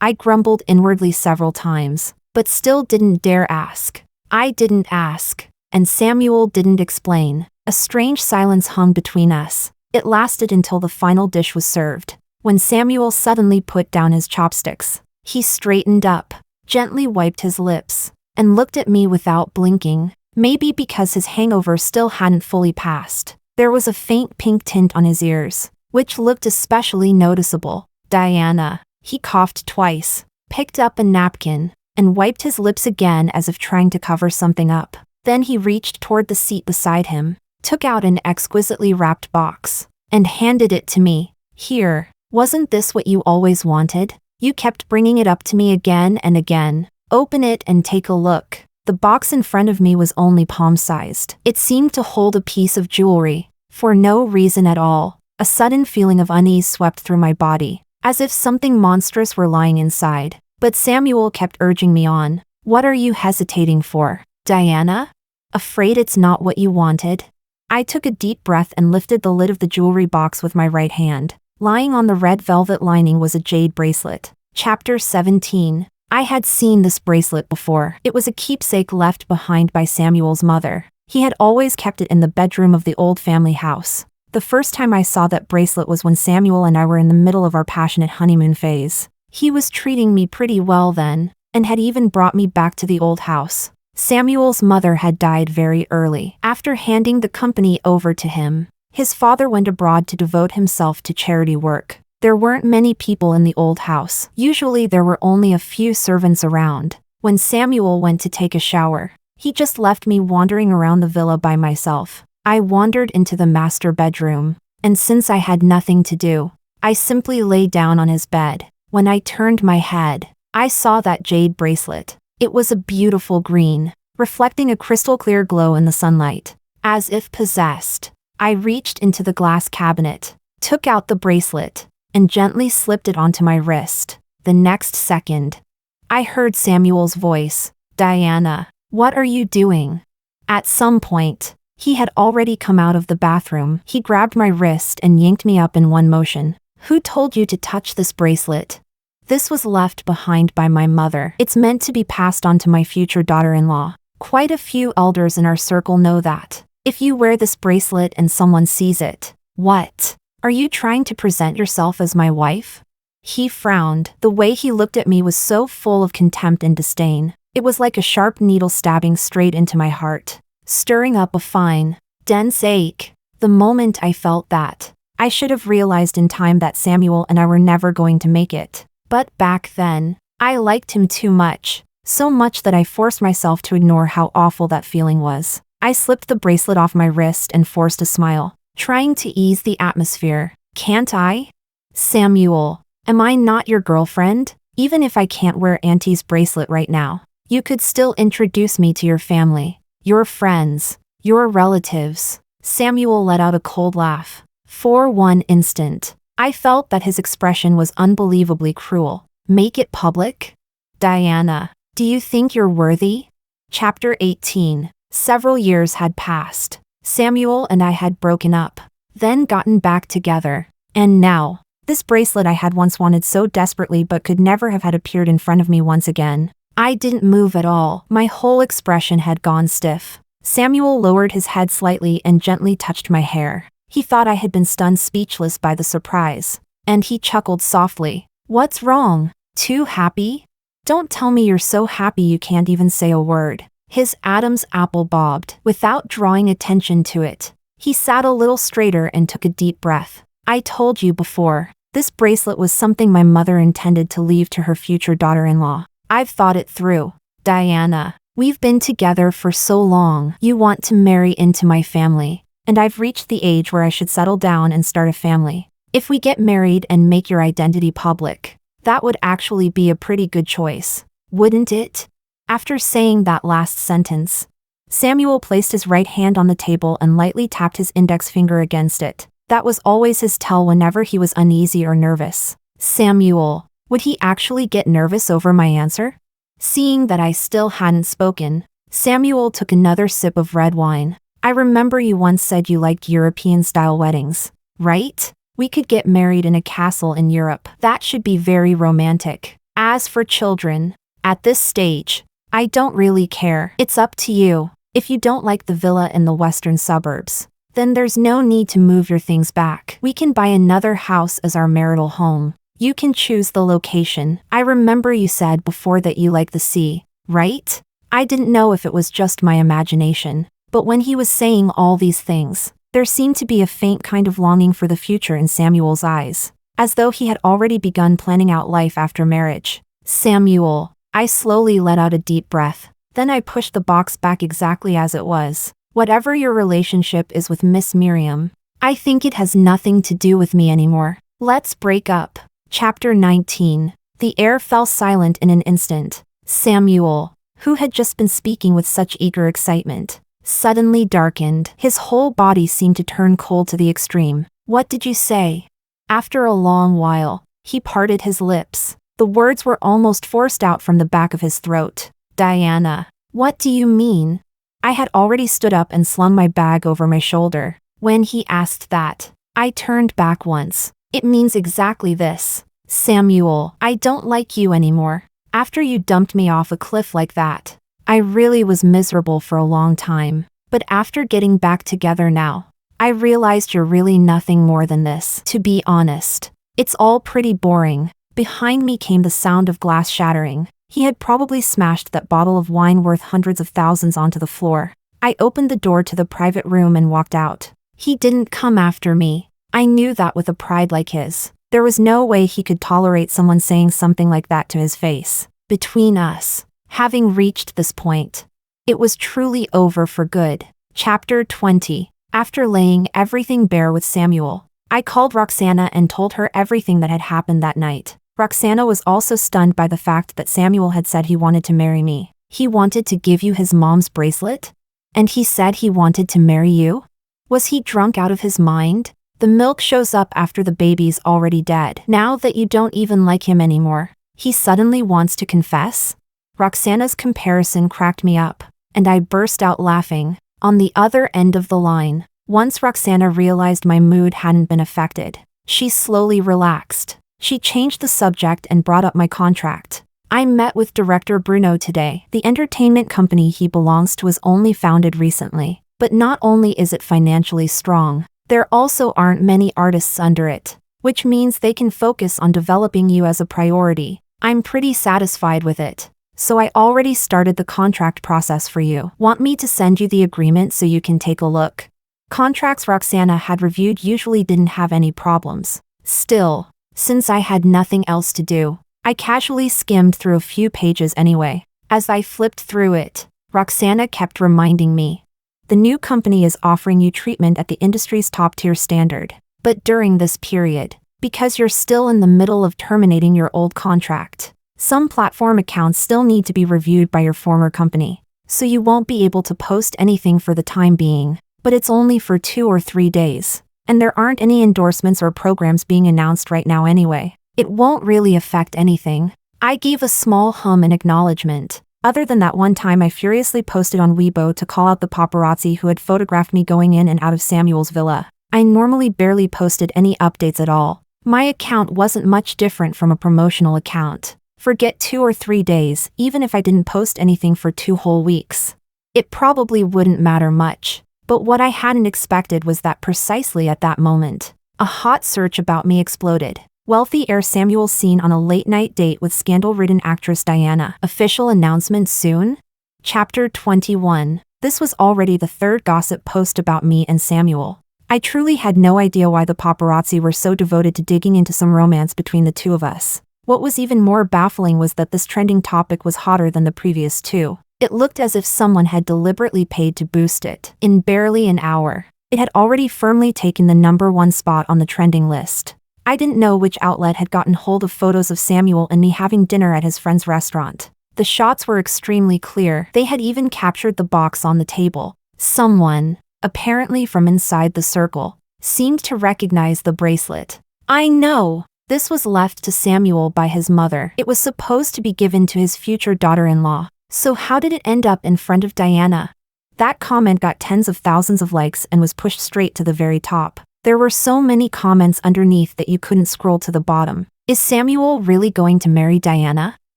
I grumbled inwardly several times, but still didn't dare ask. I didn't ask, and Samuel didn't explain. A strange silence hung between us. It lasted until the final dish was served. When Samuel suddenly put down his chopsticks, he straightened up, gently wiped his lips, and looked at me without blinking. Maybe because his hangover still hadn't fully passed. There was a faint pink tint on his ears, which looked especially noticeable. Diana. He coughed twice, picked up a napkin, and wiped his lips again as if trying to cover something up. Then he reached toward the seat beside him, took out an exquisitely wrapped box, and handed it to me. Here, wasn't this what you always wanted? You kept bringing it up to me again and again. Open it and take a look. The box in front of me was only palm-sized. It seemed to hold a piece of jewelry. For no reason at all, a sudden feeling of unease swept through my body, as if something monstrous were lying inside. But Samuel kept urging me on. What are you hesitating for, Diana? Afraid it's not what you wanted? I took a deep breath and lifted the lid of the jewelry box with my right hand. Lying on the red velvet lining was a jade bracelet. Chapter 17. I had seen this bracelet before. It was a keepsake left behind by Samuel's mother. He had always kept it in the bedroom of the old family house. The first time I saw that bracelet was when Samuel and I were in the middle of our passionate honeymoon phase. He was treating me pretty well then, and had even brought me back to the old house. Samuel's mother had died very early. After handing the company over to him, his father went abroad to devote himself to charity work. There weren't many people in the old house. Usually there were only a few servants around. When Samuel went to take a shower, he just left me wandering around the villa by myself. I wandered into the master bedroom, and since I had nothing to do, I simply lay down on his bed. When I turned my head, I saw that jade bracelet. It was a beautiful green, reflecting a crystal-clear glow in the sunlight. As if possessed, I reached into the glass cabinet, took out the bracelet, and gently slipped it onto my wrist. The next second, I heard Samuel's voice. Diana, what are you doing? At some point, he had already come out of the bathroom. He grabbed my wrist and yanked me up in one motion. Who told you to touch this bracelet? This was left behind by my mother. It's meant to be passed on to my future daughter-in-law. Quite a few elders in our circle know that. If you wear this bracelet and someone sees it, what? Are you trying to present yourself as my wife? He frowned. The way he looked at me was so full of contempt and disdain. It was like a sharp needle stabbing straight into my heart, stirring up a fine, dense ache. The moment I felt that, I should have realized in time that Samuel and I were never going to make it. But back then, I liked him too much, so much that I forced myself to ignore how awful that feeling was. I slipped the bracelet off my wrist and forced a smile, trying to ease the atmosphere. Can't I? Samuel, am I not your girlfriend? Even if I can't wear Auntie's bracelet right now, you could still introduce me to your family, your friends, your relatives. Samuel let out a cold laugh. For one instant, I felt that his expression was unbelievably cruel. Make it public? Diana, do you think you're worthy? Chapter 18. Several years had passed. Samuel and I had broken up, then gotten back together. And now, this bracelet I had once wanted so desperately but could never have had appeared in front of me once again. I didn't move at all. My whole expression had gone stiff. Samuel lowered his head slightly and gently touched my hair. He thought I had been stunned speechless by the surprise, and he chuckled softly. What's wrong? Too happy? Don't tell me you're so happy you can't even say a word. His Adam's apple bobbed, without drawing attention to it. He sat a little straighter and took a deep breath. I told you before, this bracelet was something my mother intended to leave to her future daughter-in-law. I've thought it through. Diana, we've been together for so long. You want to marry into my family, and I've reached the age where I should settle down and start a family. If we get married and make your identity public, that would actually be a pretty good choice, wouldn't it? After saying that last sentence, Samuel placed his right hand on the table and lightly tapped his index finger against it. That was always his tell whenever he was uneasy or nervous. Samuel, Would he actually get nervous over my answer? Seeing that I still hadn't spoken, Samuel took another sip of red wine. I remember you once said you liked European-style weddings, right? We could get married in a castle in Europe. That should be very romantic. As for children, at this stage, I don't really care. It's up to you. If you don't like the villa in the western suburbs, then there's no need to move your things back. We can buy another house as our marital home. You can choose the location. I remember you said before that you like the sea, right? I didn't know if it was just my imagination, but when he was saying all these things, there seemed to be a faint kind of longing for the future in Samuel's eyes, as though he had already begun planning out life after marriage. Samuel, I slowly let out a deep breath. Then I pushed the box back exactly as it was. Whatever your relationship is with Miss Miriam, I think it has nothing to do with me anymore. Let's break up. Chapter 19. The air fell silent in an instant. Samuel, who had just been speaking with such eager excitement, suddenly darkened. His whole body seemed to turn cold to the extreme. What did you say? After a long while, he parted his lips. The words were almost forced out from the back of his throat. Diana, what do you mean? I had already stood up and slung my bag over my shoulder. When he asked that, I turned back once. It means exactly this. Samuel, I don't like you anymore. After you dumped me off a cliff like that, I really was miserable for a long time. But after getting back together now, I realized you're really nothing more than this. To be honest, it's all pretty boring. Behind me came the sound of glass shattering. He had probably smashed that bottle of wine worth hundreds of thousands onto the floor. I opened the door to the private room and walked out. He didn't come after me. I knew that with a pride like his, there was no way he could tolerate someone saying something like that to his face. Between us, having reached this point, it was truly over for good. Chapter 20. After laying everything bare with Samuel, I called Roxana and told her everything that had happened that night. Roxana was also stunned by the fact that Samuel had said he wanted to marry me. He wanted to give you his mom's bracelet? And he said he wanted to marry you? Was he drunk out of his mind? The milk shows up after the baby's already dead. Now that you don't even like him anymore, he suddenly wants to confess? Roxana's comparison cracked me up, and I burst out laughing. On the other end of the line, once Roxana realized my mood hadn't been affected, she slowly relaxed. She changed the subject and brought up my contract. I met with director Bruno today. The entertainment company he belongs to was only founded recently. But not only is it financially strong, there also aren't many artists under it, which means they can focus on developing you as a priority. I'm pretty satisfied with it. So I already started the contract process for you. Want me to send you the agreement so you can take a look? Contracts Roxana had reviewed usually didn't have any problems. Still, since I had nothing else to do, I casually skimmed through a few pages anyway. As I flipped through it, Roxana kept reminding me. The new company is offering you treatment at the industry's top-tier standard. But during this period, because you're still in the middle of terminating your old contract, some platform accounts still need to be reviewed by your former company. So you won't be able to post anything for the time being, but it's only for 2 or 3 days. And there aren't any endorsements or programs being announced right now anyway. It won't really affect anything. I gave a small hum in acknowledgement. Other than that one time I furiously posted on Weibo to call out the paparazzi who had photographed me going in and out of Samuel's villa. I normally barely posted any updates at all. My account wasn't much different from a promotional account. Forget 2 or 3 days, even if I didn't post anything for 2 whole weeks. It probably wouldn't matter much. But what I hadn't expected was that precisely at that moment, a hot search about me exploded. Wealthy heir Samuel seen on a late-night date with scandal-ridden actress Diana. Official announcement soon? Chapter 21. This was already the 3rd gossip post about me and Samuel. I truly had no idea why the paparazzi were so devoted to digging into some romance between the two of us. What was even more baffling was that this trending topic was hotter than the previous 2. It looked as if someone had deliberately paid to boost it. In barely an hour, it had already firmly taken the #1 spot on the trending list. I didn't know which outlet had gotten hold of photos of Samuel and me having dinner at his friend's restaurant. The shots were extremely clear. They had even captured the box on the table. Someone, apparently from inside the circle, seemed to recognize the bracelet. I know! This was left to Samuel by his mother. It was supposed to be given to his future daughter-in-law. So how did it end up in front of Diana? That comment got tens of thousands of likes and was pushed straight to the very top. There were so many comments underneath that you couldn't scroll to the bottom. Is Samuel really going to marry Diana?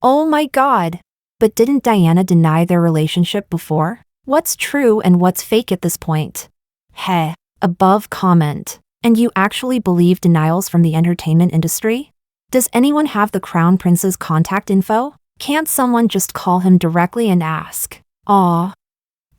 Oh my god! But didn't Diana deny their relationship before? What's true and what's fake at this point? Heh. Above comment. And you actually believe denials from the entertainment industry? Does anyone have the Crown Prince's contact info? Can't someone just call him directly and ask? Aw.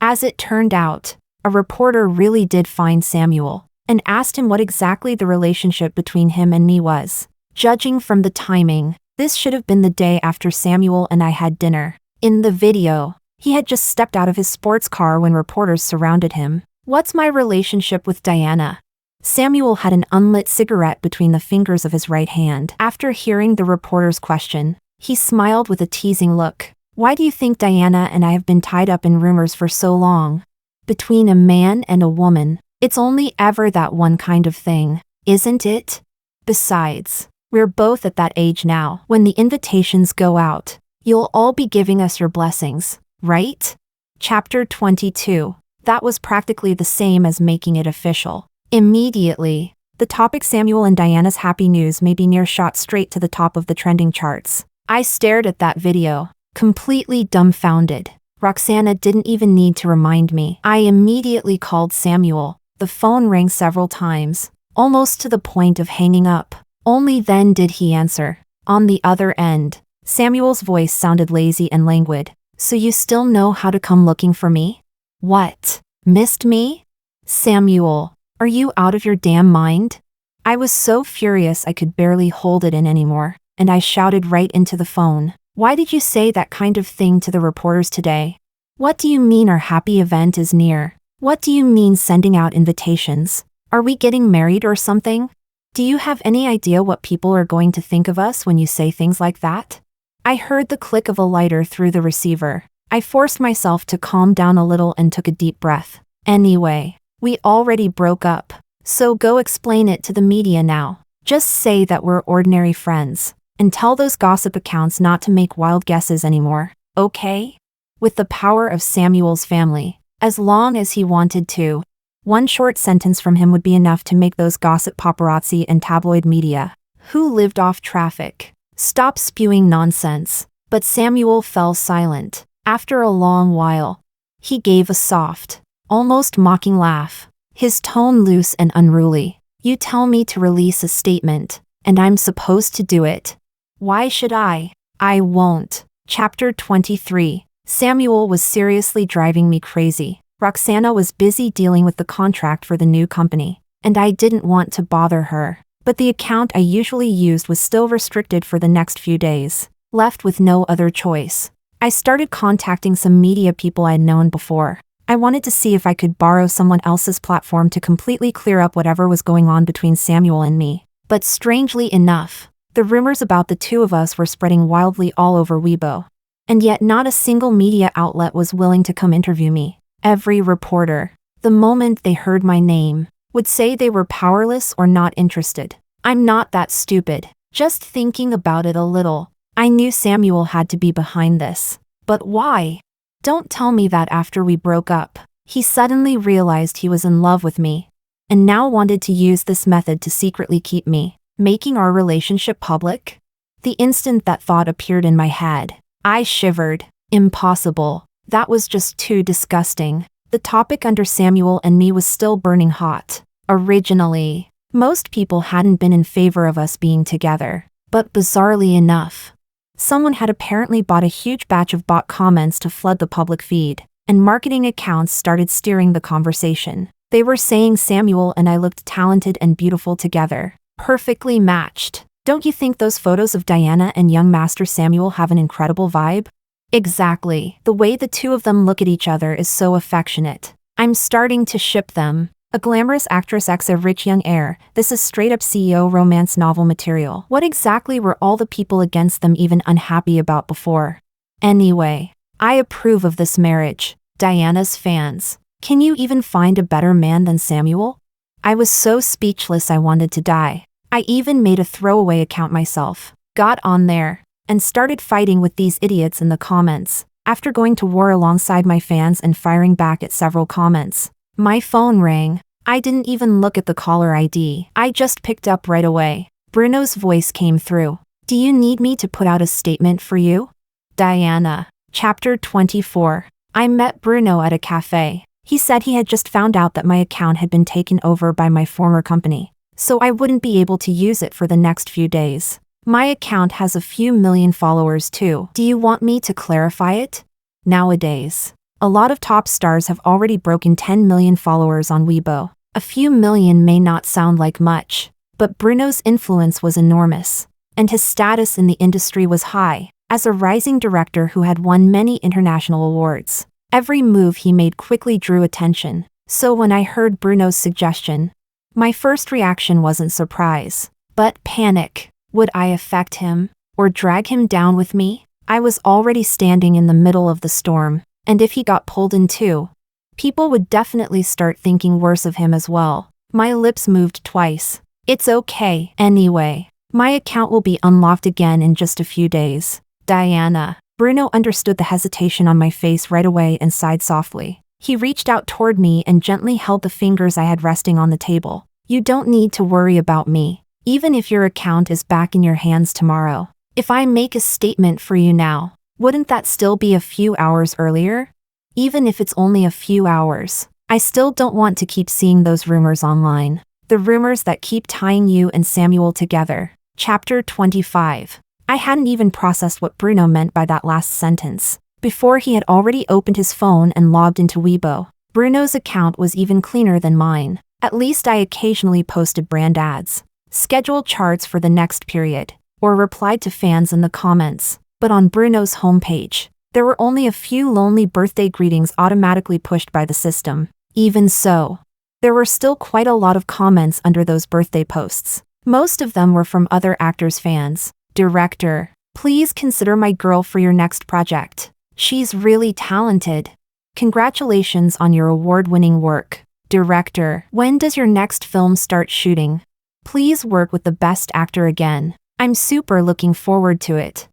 As it turned out, a reporter really did find Samuel and asked him what exactly the relationship between him and me was. Judging from the timing, this should have been the day after Samuel and I had dinner. In the video, he had just stepped out of his sports car when reporters surrounded him. What's my relationship with Diana? Samuel had an unlit cigarette between the fingers of his right hand. After hearing the reporter's question, he smiled with a teasing look. Why do you think Diana and I have been tied up in rumors for so long? Between a man and a woman, it's only ever that one kind of thing, isn't it? Besides, we're both at that age now. When the invitations go out, you'll all be giving us your blessings, right? Chapter 22. That was practically the same as making it official. Immediately, the topic Samuel and Diana's happy news may be near shot straight to the top of the trending charts. I stared at that video, completely dumbfounded. Roxana didn't even need to remind me. I immediately called Samuel. The phone rang several times, almost to the point of hanging up. Only then did he answer. On the other end, Samuel's voice sounded lazy and languid. So you still know how to come looking for me? What? Missed me? Samuel, are you out of your damn mind? I was so furious I could barely hold it in anymore, and I shouted right into the phone. Why did you say that kind of thing to the reporters today? What do you mean our happy event is near? What do you mean sending out invitations? Are we getting married or something? Do you have any idea what people are going to think of us when you say things like that? I heard the click of a lighter through the receiver. I forced myself to calm down a little and took a deep breath. Anyway, we already broke up, so go explain it to the media now. Just say that we're ordinary friends, and tell those gossip accounts not to make wild guesses anymore, okay? With the power of Samuel's family, as long as he wanted to, one short sentence from him would be enough to make those gossip paparazzi and tabloid media, who lived off traffic, stop spewing nonsense. But Samuel fell silent. After a long while, he gave a soft, almost mocking laugh, his tone loose and unruly. You tell me to release a statement, and I'm supposed to do it. Why should I? I won't. Chapter 23. Samuel was seriously driving me crazy. Roxana was busy dealing with the contract for the new company, and I didn't want to bother her. But the account I usually used was still restricted for the next few days. Left with no other choice, I started contacting some media people I'd known before. I wanted to see if I could borrow someone else's platform to completely clear up whatever was going on between Samuel and me. But strangely enough, the rumors about the two of us were spreading wildly all over Weibo. And yet not a single media outlet was willing to come interview me. Every reporter, the moment they heard my name, would say they were powerless or not interested. I'm not that stupid. Just thinking about it a little, I knew Samuel had to be behind this. But why? Don't tell me that after we broke up, he suddenly realized he was in love with me, and now wanted to use this method to secretly keep me, making our relationship public? The instant that thought appeared in my head, I shivered. Impossible. That was just too disgusting. The topic under Samuel and me was still burning hot. Originally, most people hadn't been in favor of us being together, but bizarrely enough, someone had apparently bought a huge batch of bot comments to flood the public feed, and marketing accounts started steering the conversation. They were saying Samuel and I looked talented and beautiful together, perfectly matched. Don't you think those photos of Diana and young Master Samuel have an incredible vibe? Exactly. The way the two of them look at each other is so affectionate. I'm starting to ship them. A glamorous actress ex a rich young heir. This is straight up CEO romance novel material. What exactly were all the people against them even unhappy about before? Anyway, I approve of this marriage. Diana's fans. Can you even find a better man than Samuel? I was so speechless I wanted to die. I even made a throwaway account myself, got on there, and started fighting with these idiots in the comments. After going to war alongside my fans and firing back at several comments, my phone rang. I didn't even look at the caller ID. I just picked up right away. Bruno's voice came through. Do you need me to put out a statement for you? Diana. Chapter 24. I met Bruno at a cafe. He said he had just found out that my account had been taken over by my former company, so I wouldn't be able to use it for the next few days. My account has a few million followers too. Do you want me to clarify it? Nowadays, a lot of top stars have already broken 10 million followers on Weibo. A few million may not sound like much, but Bruno's influence was enormous, and his status in the industry was high. As a rising director who had won many international awards, every move he made quickly drew attention. So when I heard Bruno's suggestion, my first reaction wasn't surprise, but panic. Would I affect him, or drag him down with me? I was already standing in the middle of the storm, and if he got pulled in too, people would definitely start thinking worse of him as well. My lips moved twice. It's okay. Anyway, my account will be unlocked again in just a few days. Diana. Bruno understood the hesitation on my face right away and sighed softly. He reached out toward me and gently held the fingers I had resting on the table. You don't need to worry about me, even if your account is back in your hands tomorrow. If I make a statement for you now, wouldn't that still be a few hours earlier? Even if it's only a few hours, I still don't want to keep seeing those rumors online. The rumors that keep tying you and Samuel together. Chapter 25. I hadn't even processed what Bruno meant by that last sentence, before he had already opened his phone and logged into Weibo. Bruno's account was even cleaner than mine. At least I occasionally posted brand ads, scheduled charts for the next period, or replied to fans in the comments. But on Bruno's homepage, there were only a few lonely birthday greetings automatically pushed by the system. Even so, there were still quite a lot of comments under those birthday posts. Most of them were from other actors' fans. Director, please consider my girl for your next project. She's really talented. Congratulations on your award-winning work. Director, when does your next film start shooting? Please work with the best actor again. I'm super looking forward to it.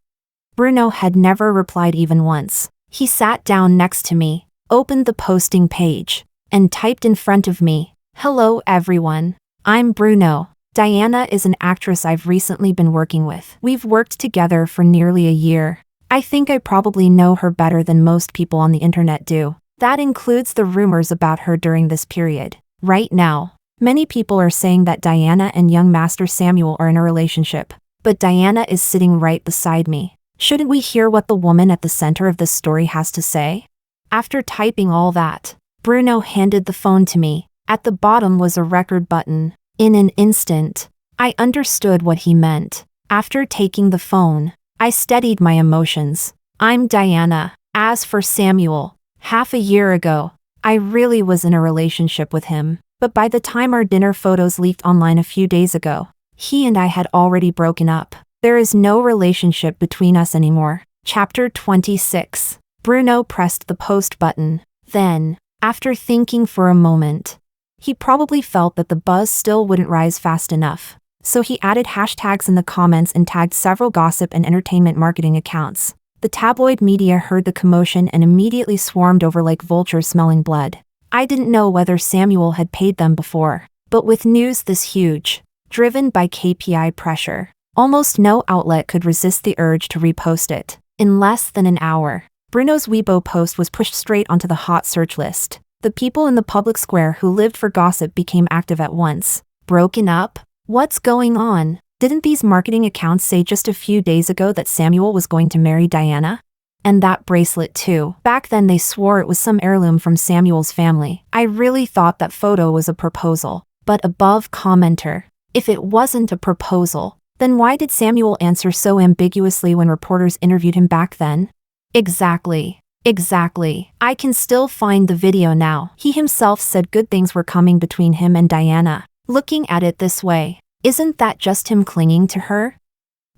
Bruno had never replied even once. He sat down next to me, opened the posting page, and typed in front of me, "Hello everyone. I'm Bruno. Diana is an actress I've recently been working with. We've worked together for nearly a year. I think I probably know her better than most people on the internet do. That includes the rumors about her during this period. Right now, many people are saying that Diana and young Master Samuel are in a relationship, but Diana is sitting right beside me. Shouldn't we hear what the woman at the center of this story has to say?" After typing all that, Bruno handed the phone to me. At the bottom was a record button. In an instant, I understood what he meant. After taking the phone, I steadied my emotions. I'm Diana. As for Samuel, half a year ago, I really was in a relationship with him, but by the time our dinner photos leaked online a few days ago, he and I had already broken up. There is no relationship between us anymore. Chapter 26. Bruno pressed the post button. Then, after thinking for a moment, he probably felt that the buzz still wouldn't rise fast enough, so he added hashtags in the comments and tagged several gossip and entertainment marketing accounts. The tabloid media heard the commotion and immediately swarmed over like vultures smelling blood. I didn't know whether Samuel had paid them before, but with news this huge, driven by KPI pressure, almost no outlet could resist the urge to repost it. In less than an hour, Bruno's Weibo post was pushed straight onto the hot search list. The people in the public square who lived for gossip became active at once. Broken up? What's going on? Didn't these marketing accounts say just a few days ago that Samuel was going to marry Diana? And that bracelet too. Back then they swore it was some heirloom from Samuel's family. I really thought that photo was a proposal. But above commenter, if it wasn't a proposal, then why did Samuel answer so ambiguously when reporters interviewed him back then? Exactly. I can still find the video now. He himself said good things were coming between him and Diana. Looking at it this way, isn't that just him clinging to her?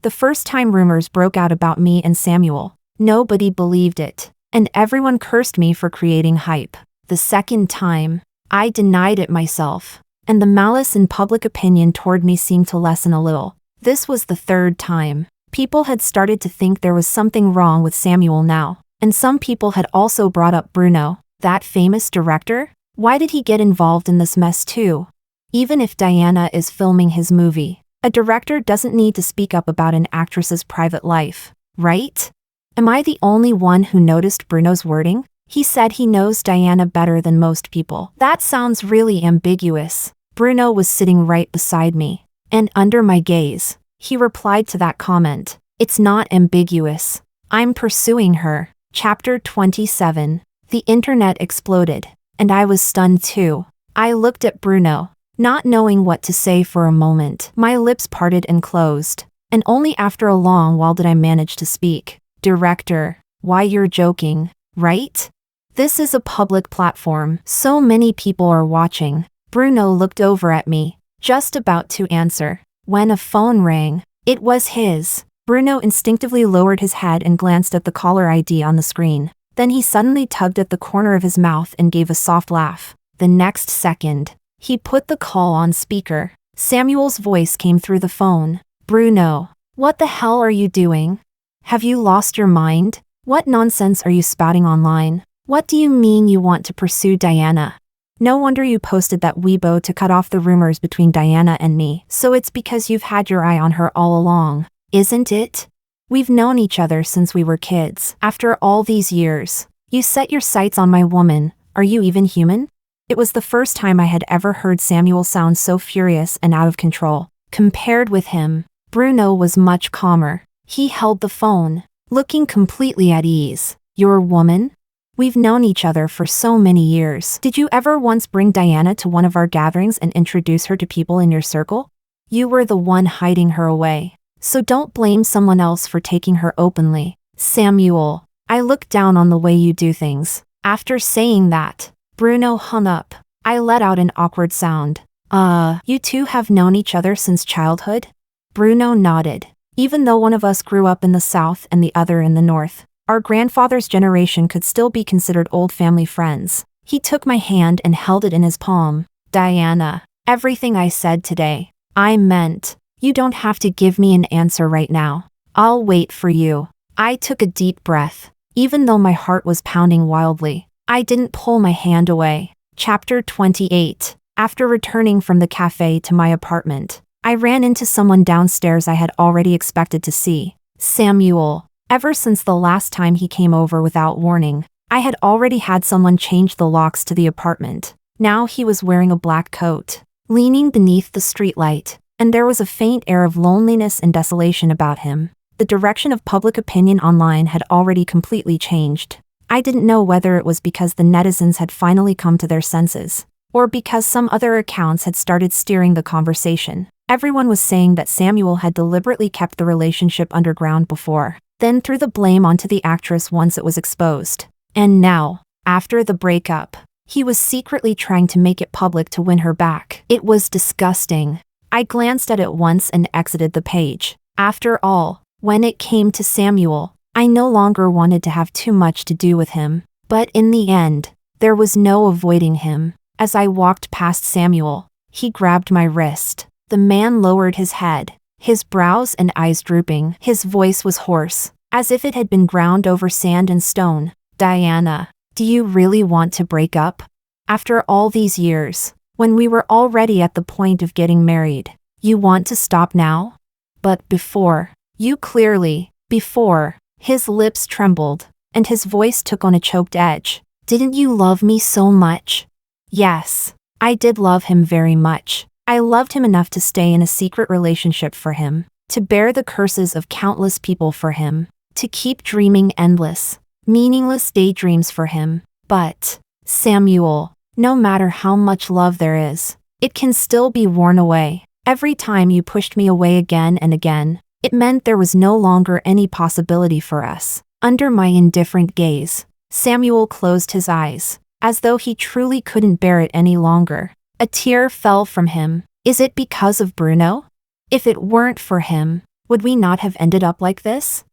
The first time rumors broke out about me and Samuel, nobody believed it, and everyone cursed me for creating hype. The second time, I denied it myself. and the malice in public opinion toward me seemed to lessen a little. This was the third time. People had started to think there was something wrong with Samuel now, and some people had also brought up Bruno, that famous director. Why did he get involved in this mess too? Even if Diana is filming his movie, a director doesn't need to speak up about an actress's private life, right? Am I the only one who noticed Bruno's wording? He said he knows Diana better than most people. That sounds really ambiguous. Bruno was sitting right beside me, and under my gaze, he replied to that comment. It's not ambiguous. I'm pursuing her. Chapter 27. The internet exploded, and I was stunned too. I looked at Bruno, not knowing what to say for a moment. My lips parted and closed, and only after a long while did I manage to speak. Director, why you're joking, right? This is a public platform. So many people are watching. Bruno looked over at me, just about to answer, when a phone rang. It was his. Bruno instinctively lowered his head and glanced at the caller ID on the screen. Then he suddenly tugged at the corner of his mouth and gave a soft laugh. The next second, he put the call on speaker. Samuel's voice came through the phone. Bruno, what the hell are you doing? Have you lost your mind? What nonsense are you spouting online? What do you mean you want to pursue Diana? No wonder you posted that Weibo to cut off the rumors between Diana and me. So it's because you've had your eye on her all along, isn't it? We've known each other since we were kids. After all these years, you set your sights on my woman. Are you even human? It was the first time I had ever heard Samuel sound so furious and out of control. Compared with him, Bruno was much calmer. He held the phone, looking completely at ease. Your woman? We've known each other for so many years. Did you ever once bring Diana to one of our gatherings and introduce her to people in your circle? You were the one hiding her away. So don't blame someone else for taking her openly. Samuel, I look down on the way you do things. After saying that, Bruno hung up. I let out an awkward sound. You two have known each other since childhood? Bruno nodded. Even though one of us grew up in the south and the other in the north, our grandfather's generation could still be considered old family friends. He took my hand and held it in his palm. Diana, everything I said today, I meant. You don't have to give me an answer right now. I'll wait for you. I took a deep breath. Even though my heart was pounding wildly, I didn't pull my hand away. Chapter 28. After returning from the cafe to my apartment, I ran into someone downstairs I had already expected to see. Samuel. Ever since the last time he came over without warning, I had already had someone change the locks to the apartment. Now he was wearing a black coat, leaning beneath the streetlight, and there was a faint air of loneliness and desolation about him. The direction of public opinion online had already completely changed. I didn't know whether it was because the netizens had finally come to their senses, or because some other accounts had started steering the conversation. Everyone was saying that Samuel had deliberately kept the relationship underground before, then threw the blame onto the actress once it was exposed. And now, after the breakup, he was secretly trying to make it public to win her back. It was disgusting. I glanced at it once and exited the page. After all, when it came to Samuel, I no longer wanted to have too much to do with him. But in the end, there was no avoiding him. As I walked past Samuel, he grabbed my wrist. The man lowered his head, his brows and eyes drooping. His voice was hoarse, as if it had been ground over sand and stone. Diana, do you really want to break up? After all these years, when we were already at the point of getting married, you want to stop now? But before, his lips trembled, and his voice took on a choked edge. Didn't you love me so much? Yes, I did love him very much. I loved him enough to stay in a secret relationship for him, to bear the curses of countless people for him, to keep dreaming endless, meaningless daydreams for him. But, Samuel, no matter how much love there is, it can still be worn away. Every time you pushed me away again and again, it meant there was no longer any possibility for us. Under my indifferent gaze, Samuel closed his eyes, as though he truly couldn't bear it any longer. A tear fell from him. Is it because of Bruno? If it weren't for him, would we not have ended up like this?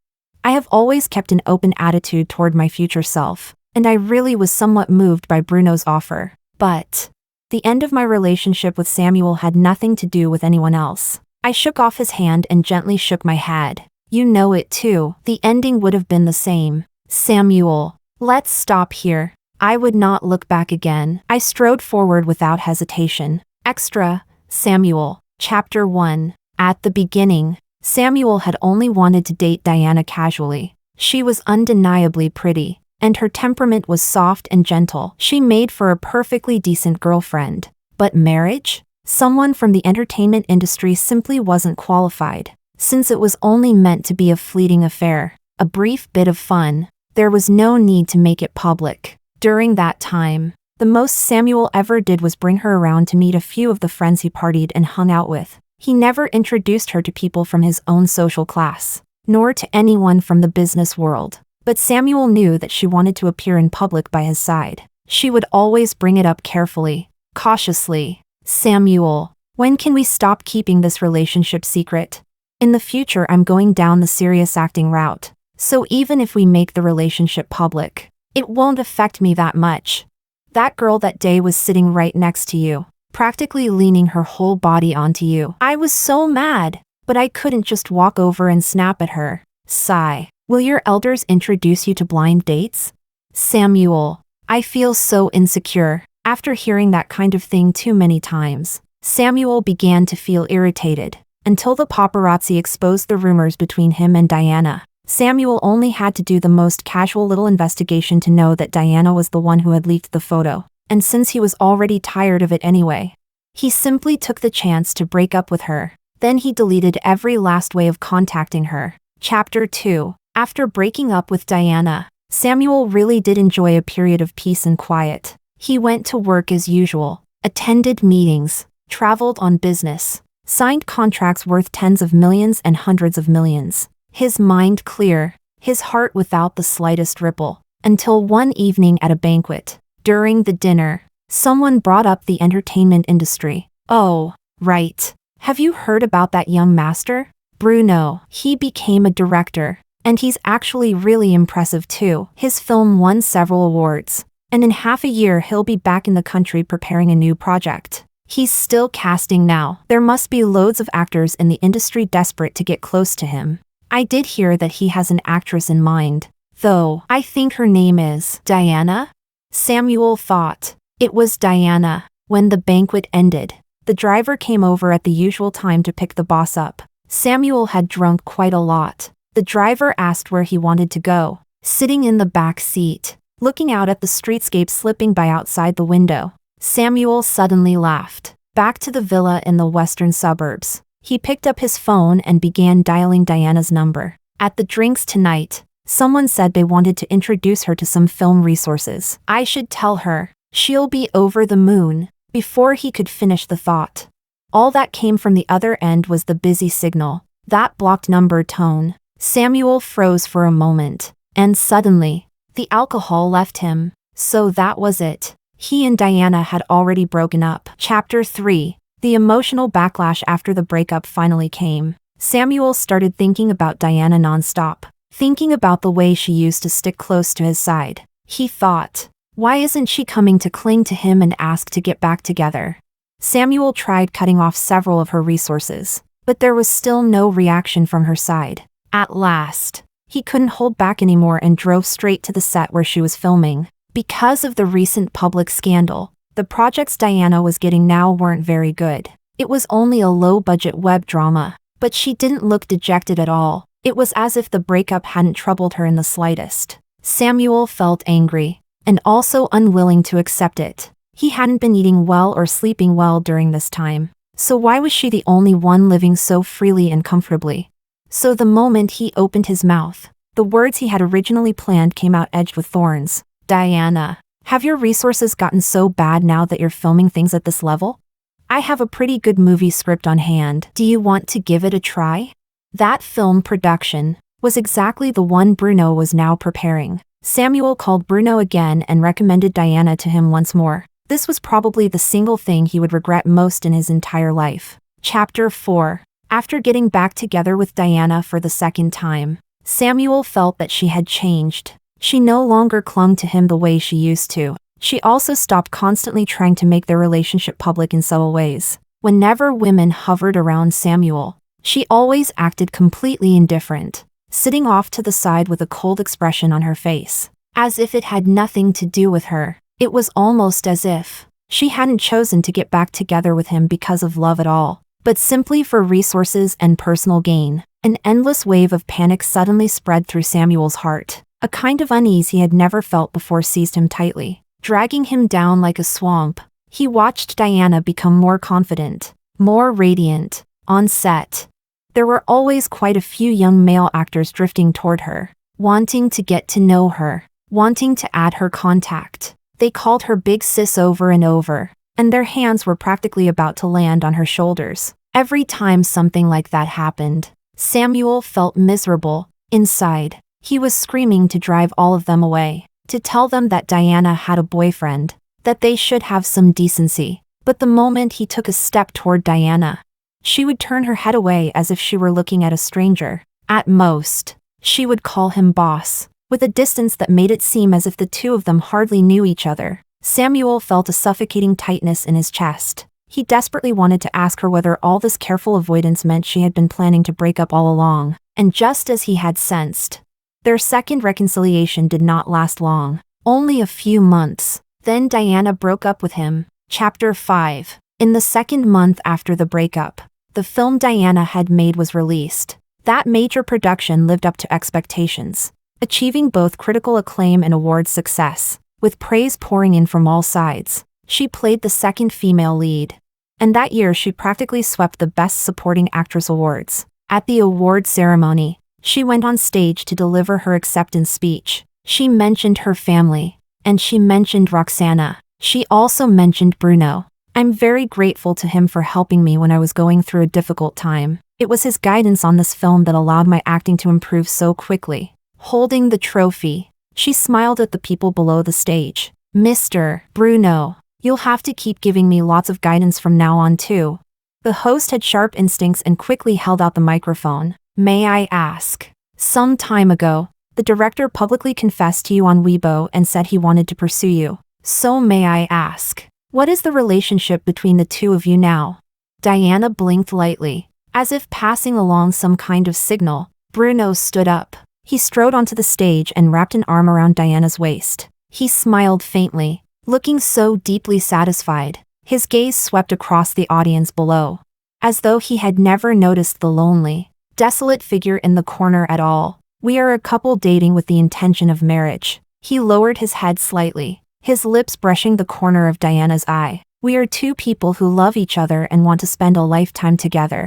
I have always kept an open attitude toward my future self, and I really was somewhat moved by Bruno's offer. But The end of my relationship with Samuel had nothing to do with anyone else. I shook off his hand and gently shook my head. You know it too. The ending would have been the same. Samuel, let's stop here. I would not look back again. I strode forward without hesitation. Extra, Samuel. Chapter 1. At the beginning, Samuel had only wanted to date Diana casually. She was undeniably pretty, and her temperament was soft and gentle. She made for a perfectly decent girlfriend. But marriage? Someone from the entertainment industry simply wasn't qualified. Since it was only meant to be a fleeting affair, a brief bit of fun, there was no need to make it public. During that time, the most Samuel ever did was bring her around to meet a few of the friends he partied and hung out with. He never introduced her to people from his own social class, nor to anyone from the business world. But Samuel knew that she wanted to appear in public by his side. She would always bring it up carefully, cautiously. Samuel, when can we stop keeping this relationship secret? In the future, I'm going down the serious acting route. So even if we make the relationship public, it won't affect me that much. That girl that day was sitting right next to you, practically leaning her whole body onto you. I was so mad, but I couldn't just walk over and snap at her. Sigh. Will your elders introduce you to blind dates? Samuel, I feel so insecure. After hearing that kind of thing too many times, Samuel began to feel irritated. Until the paparazzi exposed the rumors between him and Diana, Samuel only had to do the most casual little investigation to know that Diana was the one who had leaked the photo. And since he was already tired of it anyway, he simply took the chance to break up with her. Then he deleted every last way of contacting her. Chapter 2. After breaking up with Diana, Samuel really did enjoy a period of peace and quiet. He went to work as usual, attended meetings, traveled on business, signed contracts worth tens of millions and hundreds of millions. His mind clear, his heart without the slightest ripple. Until one evening at a banquet. During the dinner, someone brought up the entertainment industry. Oh, right. Have you heard about that young master? Bruno. He became a director. And he's actually really impressive too. His film won several awards. And in half a year he'll be back in the country preparing a new project. He's still casting now. There must be loads of actors in the industry desperate to get close to him. I did hear that he has an actress in mind. Though, I think her name is Diana? Samuel thought. It was Diana. When the banquet ended, the driver came over at the usual time to pick the boss up. Samuel had drunk quite a lot. The driver asked where he wanted to go. Sitting in the back seat, looking out at the streetscape slipping by outside the window, Samuel suddenly laughed. Back to the villa in the western suburbs. He picked up his phone and began dialing Diana's number. At the drinks tonight, someone said they wanted to introduce her to some film resources. I should tell her. She'll be over the moon. Before he could finish the thought, all that came from the other end was the busy signal. That blocked number tone. Samuel froze for a moment, and suddenly, the alcohol left him. So that was it. He and Diana had already broken up. Chapter 3. The emotional backlash after the breakup finally came. Samuel started thinking about Diana nonstop, thinking about the way she used to stick close to his side. He thought, why isn't she coming to cling to him and ask to get back together? Samuel tried cutting off several of her resources, but there was still no reaction from her side. At last, he couldn't hold back anymore and drove straight to the set where she was filming. Because of the recent public scandal, the projects Diana was getting now weren't very good. It was only a low-budget web drama, but she didn't look dejected at all. It was as if the breakup hadn't troubled her in the slightest. Samuel felt angry, and also unwilling to accept it. He hadn't been eating well or sleeping well during this time. So why was she the only one living so freely and comfortably? So the moment he opened his mouth, the words he had originally planned came out edged with thorns. Diana, have your resources gotten so bad now that you're filming things at this level? I have a pretty good movie script on hand. Do you want to give it a try? That film production was exactly the one Bruno was now preparing. Samuel called Bruno again and recommended Diana to him once more. This was probably the single thing he would regret most in his entire life. Chapter 4. After getting back together with Diana for the second time, Samuel felt that she had changed. She no longer clung to him the way she used to. She also stopped constantly trying to make their relationship public in subtle ways. Whenever women hovered around Samuel, she always acted completely indifferent, sitting off to the side with a cold expression on her face, as if it had nothing to do with her. It was almost as if she hadn't chosen to get back together with him because of love at all, but simply for resources and personal gain. An endless wave of panic suddenly spread through Samuel's heart. A kind of unease he had never felt before seized him tightly, dragging him down like a swamp. He watched Diana become more confident, more radiant. On set, there were always quite a few young male actors drifting toward her, wanting to get to know her, wanting to add her contact. They called her Big Sis over and over, and their hands were practically about to land on her shoulders. Every time something like that happened, Samuel felt miserable. Inside, he was screaming to drive all of them away, to tell them that Diana had a boyfriend, that they should have some decency. But the moment he took a step toward Diana, she would turn her head away as if she were looking at a stranger. At most, she would call him boss, with a distance that made it seem as if the two of them hardly knew each other. Samuel felt a suffocating tightness in his chest. He desperately wanted to ask her whether all this careful avoidance meant she had been planning to break up all along. And just as he had sensed, their second reconciliation did not last long. Only a few months. Then Diana broke up with him. Chapter 5. In the second month after the breakup, the film Diana had made was released. That major production lived up to expectations, achieving both critical acclaim and award success, with praise pouring in from all sides. She played the second female lead, and that year she practically swept the Best Supporting Actress awards. At the award ceremony, she went on stage to deliver her acceptance speech. She mentioned her family, and she mentioned Roxana. She also mentioned Bruno. I'm very grateful to him for helping me when I was going through a difficult time. It was his guidance on this film that allowed my acting to improve so quickly. Holding the trophy, she smiled at the people below the stage. Mr. Bruno, you'll have to keep giving me lots of guidance from now on too. The host had sharp instincts and quickly held out the microphone. May I ask? Some time ago, the director publicly confessed to you on Weibo and said he wanted to pursue you. So may I ask, what is the relationship between the two of you now? Diana blinked lightly, as if passing along some kind of signal. Bruno stood up. He strode onto the stage and wrapped an arm around Diana's waist. He smiled faintly, looking so deeply satisfied. His gaze swept across the audience below, as though he had never noticed the lonely, desolate figure in the corner at all. We are a couple dating with the intention of marriage. He lowered his head slightly, his lips brushing the corner of Diana's eye. We are two people who love each other and want to spend a lifetime together.